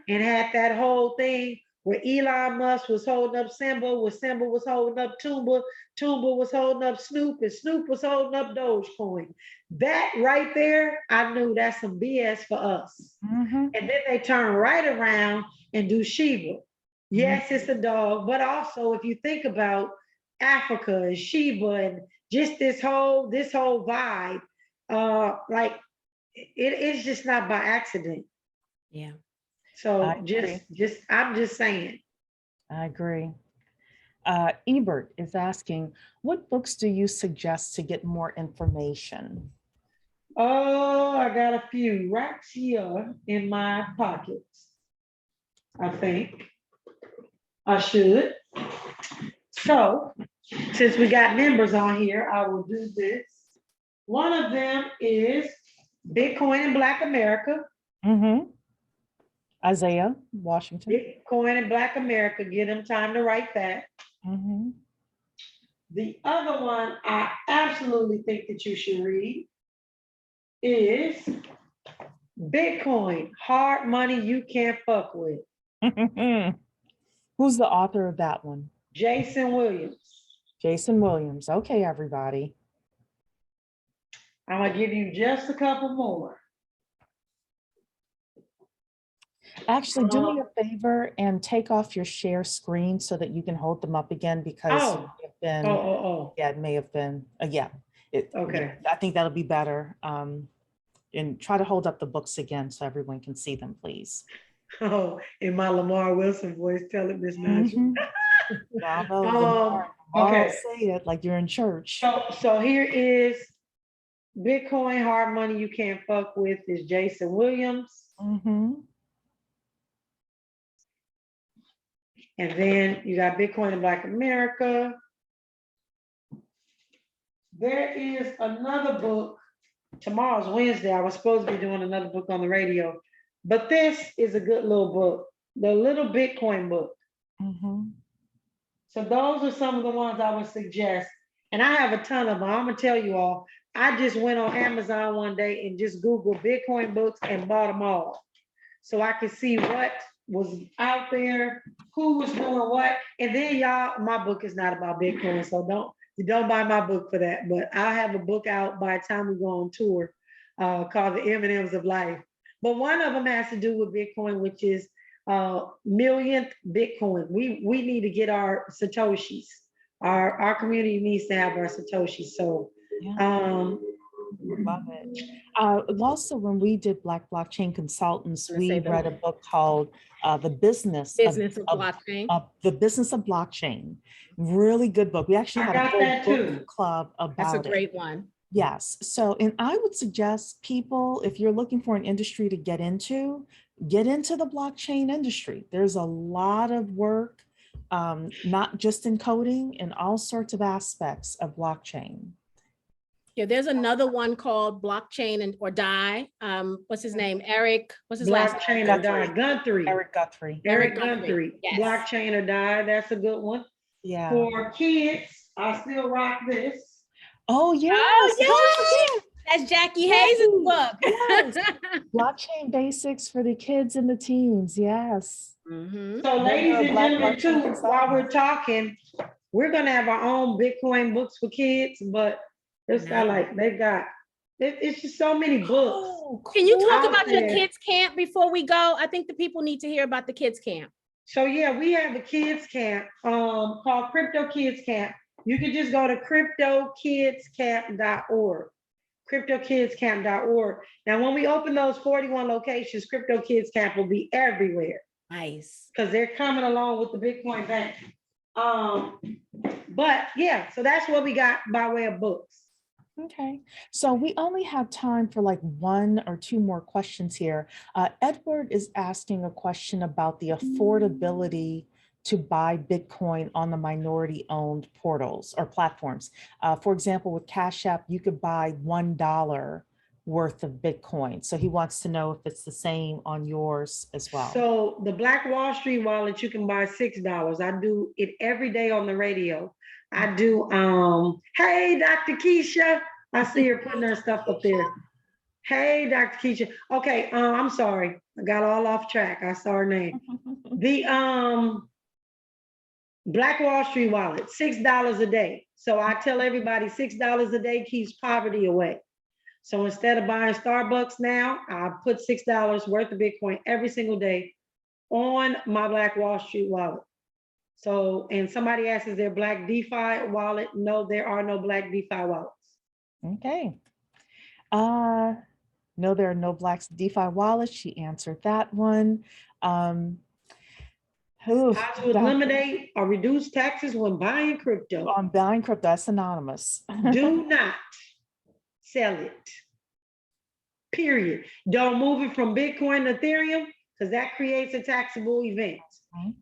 and had that whole thing where Elon Musk was holding up Simba, where Simba was holding up Tumba, Tumba was holding up Snoop, and Snoop was holding up Dogecoin. That right there, I knew that's some BS for us. And then they turn right around and do Shiba. Yes, it's a dog, but also if you think about Africa and Shiba and just this whole vibe, like it's just not by accident. Yeah. So I agree. I'm just saying. I agree. Ebert is asking, what books do you suggest to get more information? Oh, I got a few right here in my pockets. I think I should. So, since we got members on here, I will do this. One of them is Bitcoin in Black America. Isaiah Washington. Bitcoin in Black America. Give them time to write that. The other one I absolutely think that you should read is Bitcoin, Hard Money You Can't Fuck With. Who's the author of that one? Jason Williams. Jason Williams. Okay, everybody. I'm going to give you just a couple more. Actually, do me a favor and take off your share screen so that you can hold them up again because it may have been, yeah, it may have been, yeah, Okay. I think that'll be better. And try to hold up the books again so everyone can see them, please. Oh, in my Lamar Wilson voice, tell it, Miss Najah. Mhm. Y'all know Lamar will Okay. say it like you're in church. So here is Bitcoin hard money you can't fuck with is Jason Williams. Mhm. And then you got Bitcoin in Black America. There is another book. Tomorrow's Wednesday. I was supposed to be doing another book on the radio, but this is a good little book, the Little Bitcoin book. Mhm. So those are some of the ones I would suggest. And I have a ton of them. I'm gonna tell you all. I just went on Amazon one day and just Googled Bitcoin books and bought them all, so I could see what was out there, who was doing what. And then y'all, my book is not about Bitcoin, so don't buy my book for that. But I'll have a book out by the time we go on tour, called The M&Ms of Life. But one of them has to do with Bitcoin, which is millionth Bitcoin. We need to get our Satoshis. Our community needs to have our Satoshis. So Yeah. Love it. Also, when we did Black Blockchain Consultants, Gonna we say that. read a book called The Business Business of blockchain. The Business of Blockchain. Really good book. We actually I had a got whole that book too. club That's a about it. great one. Yes. So, and I would suggest people, if you're looking for an industry to get into the blockchain industry. There's a lot of work, not just in coding, in all sorts of aspects of blockchain. Yeah, there's another one called Blockchain or Die. What's his name? Eric. What's his last name? Blockchain or Die. Guthrie. Eric Guthrie. Eric Guthrie. Yes. Blockchain or Die. That's a good one. Yeah. For kids, I still rock this. Oh, yes. Oh, yeah. That's Jackie Hayes' book. Yes. Blockchain basics for the kids and the teens. Yes. Mhm. So ladies and gentlemen, too, Blockchain while we're talking, we're gonna have our own Bitcoin books for kids, but it's got it's just so many books. Oh, Can you talk out about your there. kids camp before we go? I think the people need to hear about the kids camp. So yeah, we have a kids camp called Crypto Kids Camp. You can just go to cryptokidscamp.org. cryptokidscamp.org. Now, when we open those 41 locations, Crypto Kids Camp will be everywhere. Nice. Because they're coming along with the Bitcoin Bank. But yeah, so that's what we got by way of books. Okay, so we only have time for like one or two more questions here. Edward is asking a question about the affordability to buy Bitcoin on the minority-owned portals or platforms. For example, with Cash App, you could buy $1 worth of Bitcoin. So he wants to know if it's the same on yours as well. So the Black Wall Street wallet, you can buy $6. I do it every day on the radio. I do, hey, Dr. Keisha. I see her putting her stuff up there. Hey, Dr. Keisha. Okay, I'm sorry. I got all off track. I saw her name. The Black Wall Street wallet, $6 a day. So I tell everybody $6 a day keeps poverty away. So instead of buying Starbucks now, I put $6 worth of Bitcoin every single day on my Black Wall Street wallet. So, and somebody asked, is there Black DeFi wallet? No, there are no Black DeFi wallets. Okay. No, there are no Black DeFi wallets. She answered that one. How to eliminate or reduce taxes when buying crypto. On buying crypto, that's anonymous. Do not sell it. Period. Don't move it from Bitcoin to Ethereum because that creates a taxable event.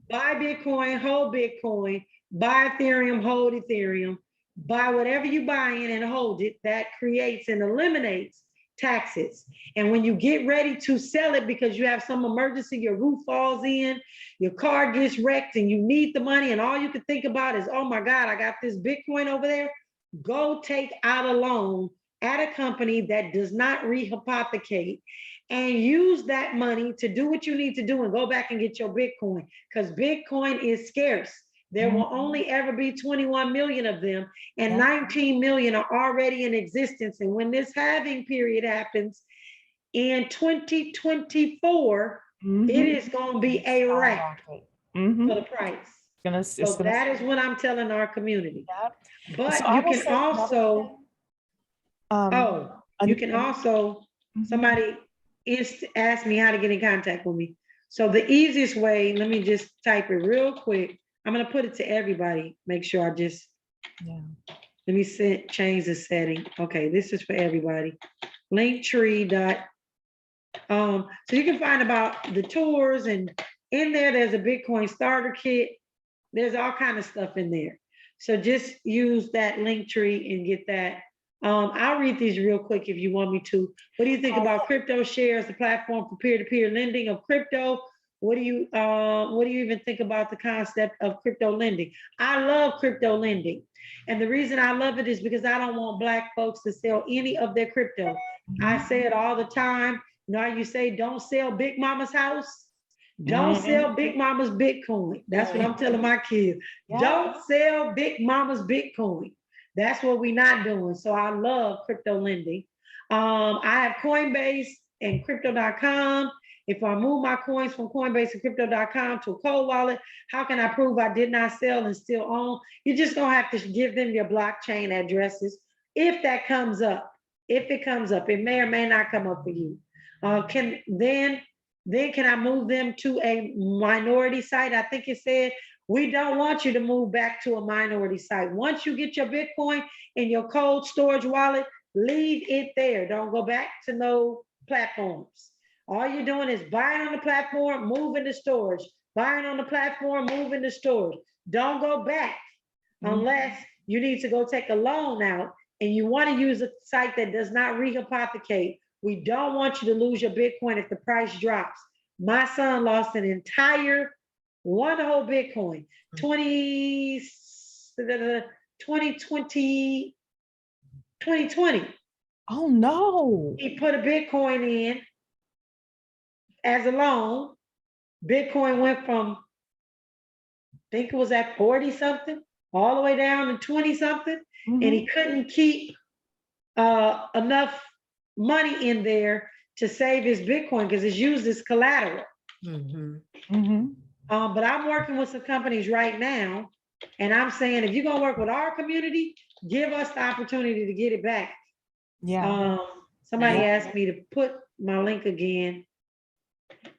Buy Bitcoin, hold Bitcoin, buy Ethereum, hold Ethereum, buy whatever you buy in and hold it. That creates and eliminates taxes. And when you get ready to sell it because you have some emergency, your roof falls in, your car gets wrecked and you need the money and all you can think about is, oh my God, I got this Bitcoin over there. Go take out a loan at a company that does not rehypothecate and use that money to do what you need to do and go back and get your Bitcoin because Bitcoin is scarce. There will only ever be 21 million of them and 19 million are already in existence. And when this halving period happens in 2024, it is going to be a wrap for the price. So that is what I'm telling our community. But you can also, Oh, you can also, Mhm. somebody asked me how to get in contact with me. So the easiest way, let me just type it real quick. I'm gonna put it to everybody. Make sure I just, Yeah. let me change the setting. Okay, this is for everybody. Linktree dot, so you can find about the tours, and in there, there's a Bitcoin starter kit. There's all kind of stuff in there. So just use that link tree and get that. I'll read these real quick if you want me to. What do you think about crypto shares, the platform for peer-to-peer lending of crypto? What do you even think about the concept of crypto lending? I love crypto lending. And the reason I love it is because I don't want Black folks to sell any of their crypto. I say it all the time. You know, you say, don't sell Big Mama's house. Don't sell Big Mama's Bitcoin. That's what I'm telling my kids. Yeah. Don't sell Big Mama's Bitcoin. That's what we're not doing. So I love crypto lending. I have Coinbase and crypto.com. If I move my coins from Coinbase and crypto.com to a cold wallet, how can I prove I did not sell and still own? You're just gonna have to give them your blockchain addresses if that comes up. If it comes up, it may or may not come up for you. Then can I move them to a minority site? I think it said, we don't want you to move back to a minority site. Once you get your Bitcoin in your cold storage wallet, leave it there. Don't go back to no platforms. All you're doing is buying on the platform, moving to storage. Buying on the platform, moving to storage. Don't go back unless you need to go take a loan out and you want to use a site that does not rehypothecate. We don't want you to lose your Bitcoin if the price drops. My son lost an entire one whole Bitcoin, 2020. Oh no. He put a Bitcoin in as a loan. Bitcoin went from, I think it was at 40 something, all the way down to 20 something. And he couldn't keep enough money in there to save his Bitcoin because it's used as collateral. But I'm working with some companies right now, and I'm saying, if you're gonna work with our community, give us the opportunity to get it back. Yeah. Somebody asked me to put my link again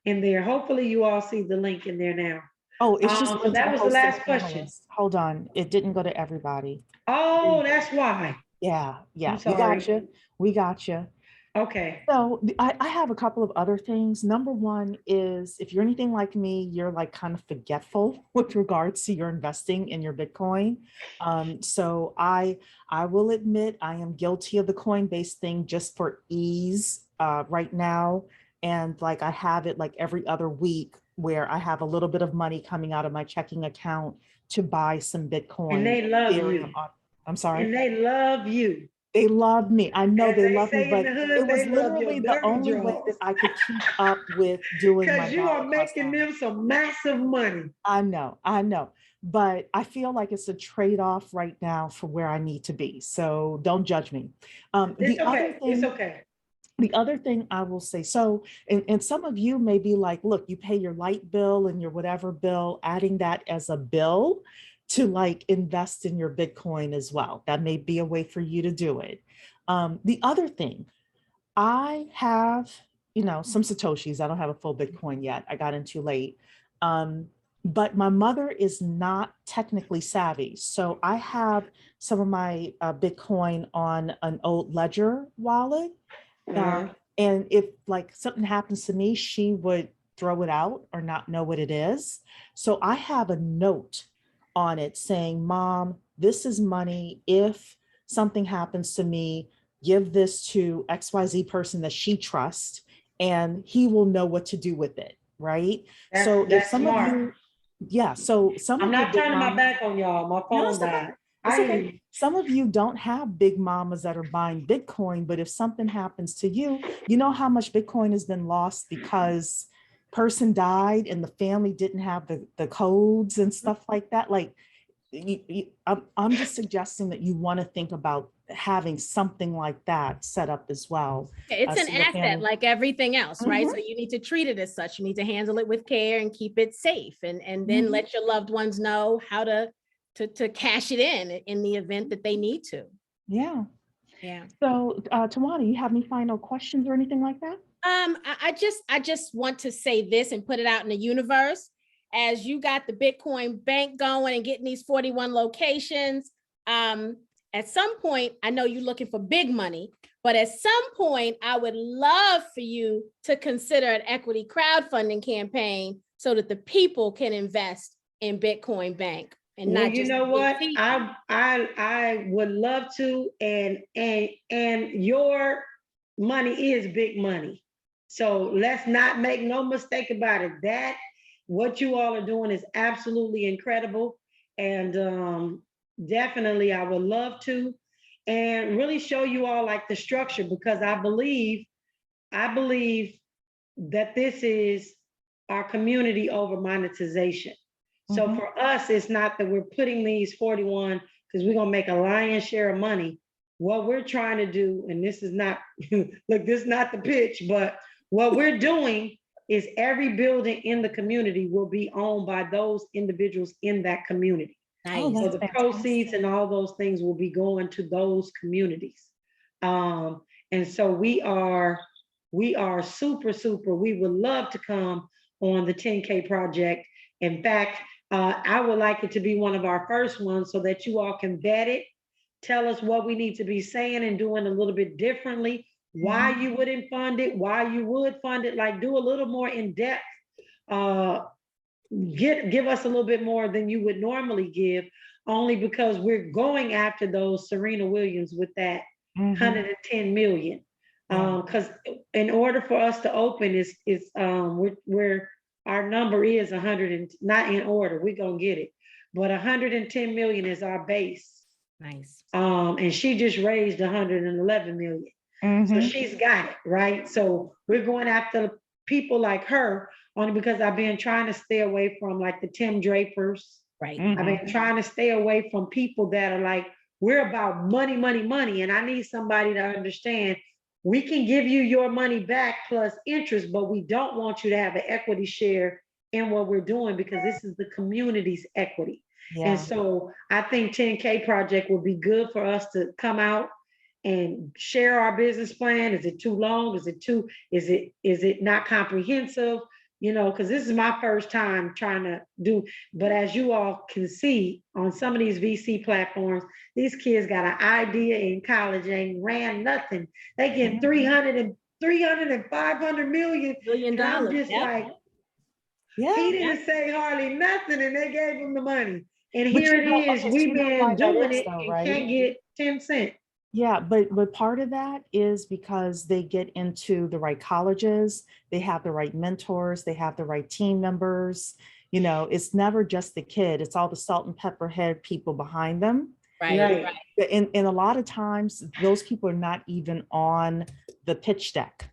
in there. Hopefully you all see the link in there now. Oh, it's just so that was the last question. Hold on, it didn't go to everybody. Oh, that's why. Yeah, I'm sorry. We got you. Okay. So I have a couple of other things. Number one is, if you're anything like me, you're like kind of forgetful with regards to your investing in your Bitcoin. So I will admit I am guilty of the Coinbase thing just for ease right now. And like I have it like every other week where I have a little bit of money coming out of my checking account to buy some Bitcoin. And they love you. I'm sorry. And they love you. They love me. I know they love me, but hood, it was literally the only way that I could keep up with doing my because you are making them some massive money. I know, but I feel like it's a trade-off right now for where I need to be. So don't judge me. It's okay. The other thing I will say, so, and some of you may be like, look, you pay your light bill and your whatever bill, adding that as a bill to like invest in your Bitcoin as well. That may be a way for you to do it. The other thing, I have, some Satoshis. I don't have a full Bitcoin yet. I got in too late. But my mother is not technically savvy. So I have some of my Bitcoin on an old Ledger wallet. And if like something happens to me, she would throw it out or not know what it is. So I have a note on it saying, Mom, this is money. If something happens to me, give this to XYZ person that she trusts, and he will know what to do with it, right? So if some of you, I'm not turning my back on y'all. My phone died. It's okay. Some of you don't have big mamas that are buying Bitcoin, but if something happens to you, you know how much Bitcoin has been lost because person died and the family didn't have the codes and stuff like that. Like, I'm just suggesting that you want to think about having something like that set up as well. It's an asset like everything else, right? So you need to treat it as such. You need to handle it with care and keep it safe, and then let your loved ones know how to cash it in the event that they need to. Yeah. Yeah. So, Tawana, you have any final questions or anything like that? I just want to say this and put it out in the universe. As you got the Bitcoin bank going and getting these 41 locations, at some point, I know you're looking for big money, but at some point, I would love for you to consider an equity crowdfunding campaign so that the people can invest in Bitcoin Bank and Well, not you just know what? the I would love to, and your money is big money. So let's not make no mistake about it. That what you all are doing is absolutely incredible. And definitely I would love to and really show you all like the structure because I believe that this is our community over monetization. So Mhm. for us, it's not that we're putting these 41 because we're gonna make a lion's share of money. What we're trying to do, and this is not look, this is not the pitch, but what we're doing is every building in the community will be owned by those individuals in that community. Oh, nice. So that's the fantastic. proceeds and all those things will be going to those communities. Um, and so we are super, super. We would love to come on the 10K project. In fact, I would like it to be one of our first ones so that you all can vet it, tell us what we need to be saying and doing a little bit differently, why Mhm. you wouldn't fund it, why you would fund it, like do a little more in depth. Uh, give us a little bit more than you would normally give, only because we're going after those Serena Williams with that Mhm. 110 million. Yeah. Because in order for us to open is we're our number is 100 and not in order, we're gonna get it, but 110 million is our base. Nice. And she just raised 111 million. So Mhm. she's got it, right? So we're going after people like her only because I've been trying to stay away from like the Tim Drapers. Right. I've Mhm. been trying to stay away from people that are like, we're about money, money, money. And I need somebody to understand we can give you your money back plus interest, but we don't want you to have an equity share in what we're doing because this is the community's equity. And Yeah. so I think 10K project would be good for us to come out and share our business plan. Is it too long? Is it not comprehensive? Because this is my first time trying to do, but as you all can see on some of these VC platforms, these kids got an idea in college, ain't ran nothing. They get Mhm. 300 and 500 million. $1 billion. And I'm just Yep. like, Yeah. he Yep. didn't say hardly nothing and they gave him the money. And But here it is, okay, so we've you know why been that doing is it though, and right? can't get 10 cents. Yeah, but part of that is because they get into the right colleges, they have the right mentors, they have the right team members. It's never just the kid, it's all the salt and pepper head people behind them. Right. Right. And a lot of times those people are not even on the pitch deck,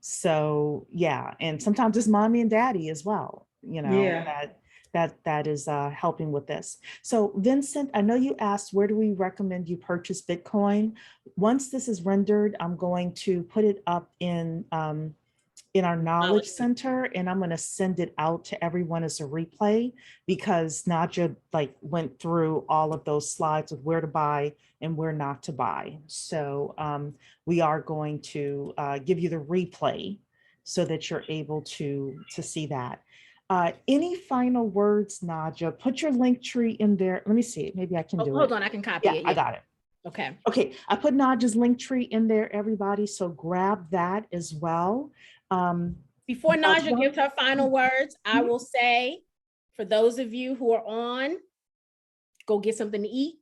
So yeah, and sometimes it's mommy and daddy as well, Yeah. that is helping with this. So Vincent, I know you asked where do we recommend you purchase Bitcoin. Once this is rendered, I'm going to put it up in our knowledge center, and I'm going to send it out to everyone as a replay because Najah went through all of those slides of where to buy and where not to buy. So we are going to give you the replay so that you're able to see that. Any final words, Najah? Put your link tree in there. Let me see. Maybe I can do Hold it. on, I can copy Yeah, it. I Yeah. got it. Okay. Okay, I put Najah's link tree in there, everybody. So grab that as well. Before Najah gives her final words, I Mhm. will say, for those of you who are on, go get something to eat,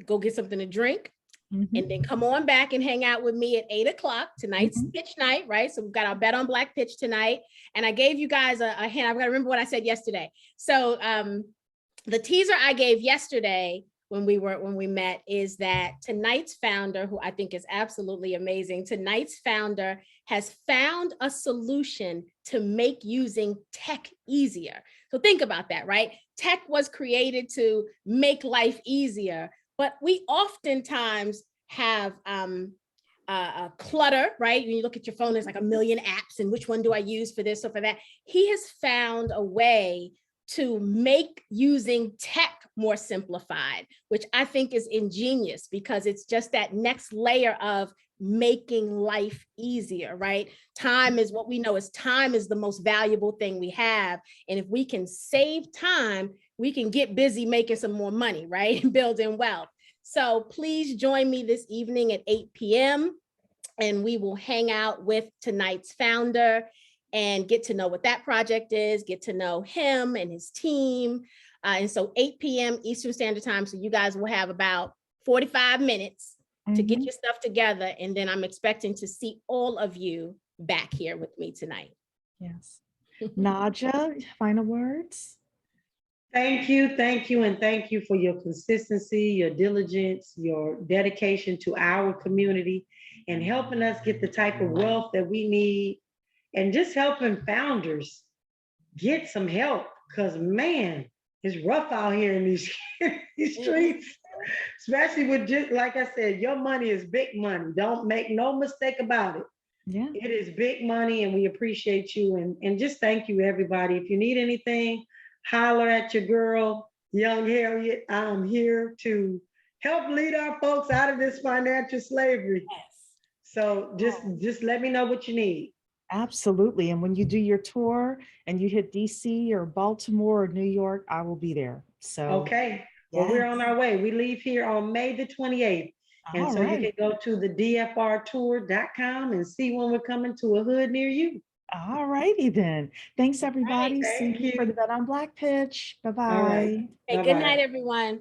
go get something to drink, and then come on back and hang out with me at 8 o'clock. Tonight's pitch night, right? So we've got our Bet on Black pitch tonight. And I gave you guys a hint. I've got to remember what I said yesterday. So the teaser I gave yesterday when we met is that tonight's founder, who I think is absolutely amazing, tonight's founder has found a solution to make using tech easier. So think about that, right? Tech was created to make life easier, but we oftentimes have clutter, right? When you look at your phone, there's like a million apps, and which one do I use for this or for that? He has found a way to make using tech more simplified, which I think is ingenious because it's just that next layer of making life easier, right? Time is what we know is time is the most valuable thing we have. And if we can save time, we can get busy making some more money, right? And building wealth. So please join me this evening at 8 p.m. and we will hang out with tonight's founder and get to know what that project is, get to know him and his team. And so 8 p.m. Eastern Standard Time. So you guys will have about 45 minutes to get your stuff together. And then I'm expecting to see all of you back here with me tonight. Yes. Najah, final words? Thank you, and thank you for your consistency, your diligence, your dedication to our community, and helping us get the type of wealth that we need, and just helping founders get some help, because man, it's rough out here in these, these streets, especially with, just like I said, your money is big money. Don't make no mistake about it. Yeah. It is big money, and we appreciate you, and just thank you, everybody. If you need anything, holler at your girl, young Harriet. I'm here to help lead our folks out of this financial slavery. Yes. So just let me know what you need. Absolutely. And when you do your tour and you hit DC or Baltimore or New York, I will be there. So, Okay. Well, we're on yes. our way. We leave here on May the 28th. And All so you right. can go to the dfrtour.com and see when we're coming to a hood near you. All righty then. Thanks, everybody. See Thank you for the you. Bet on Black pitch. All right. Bye-bye. Okay, good Bye-bye. night, everyone.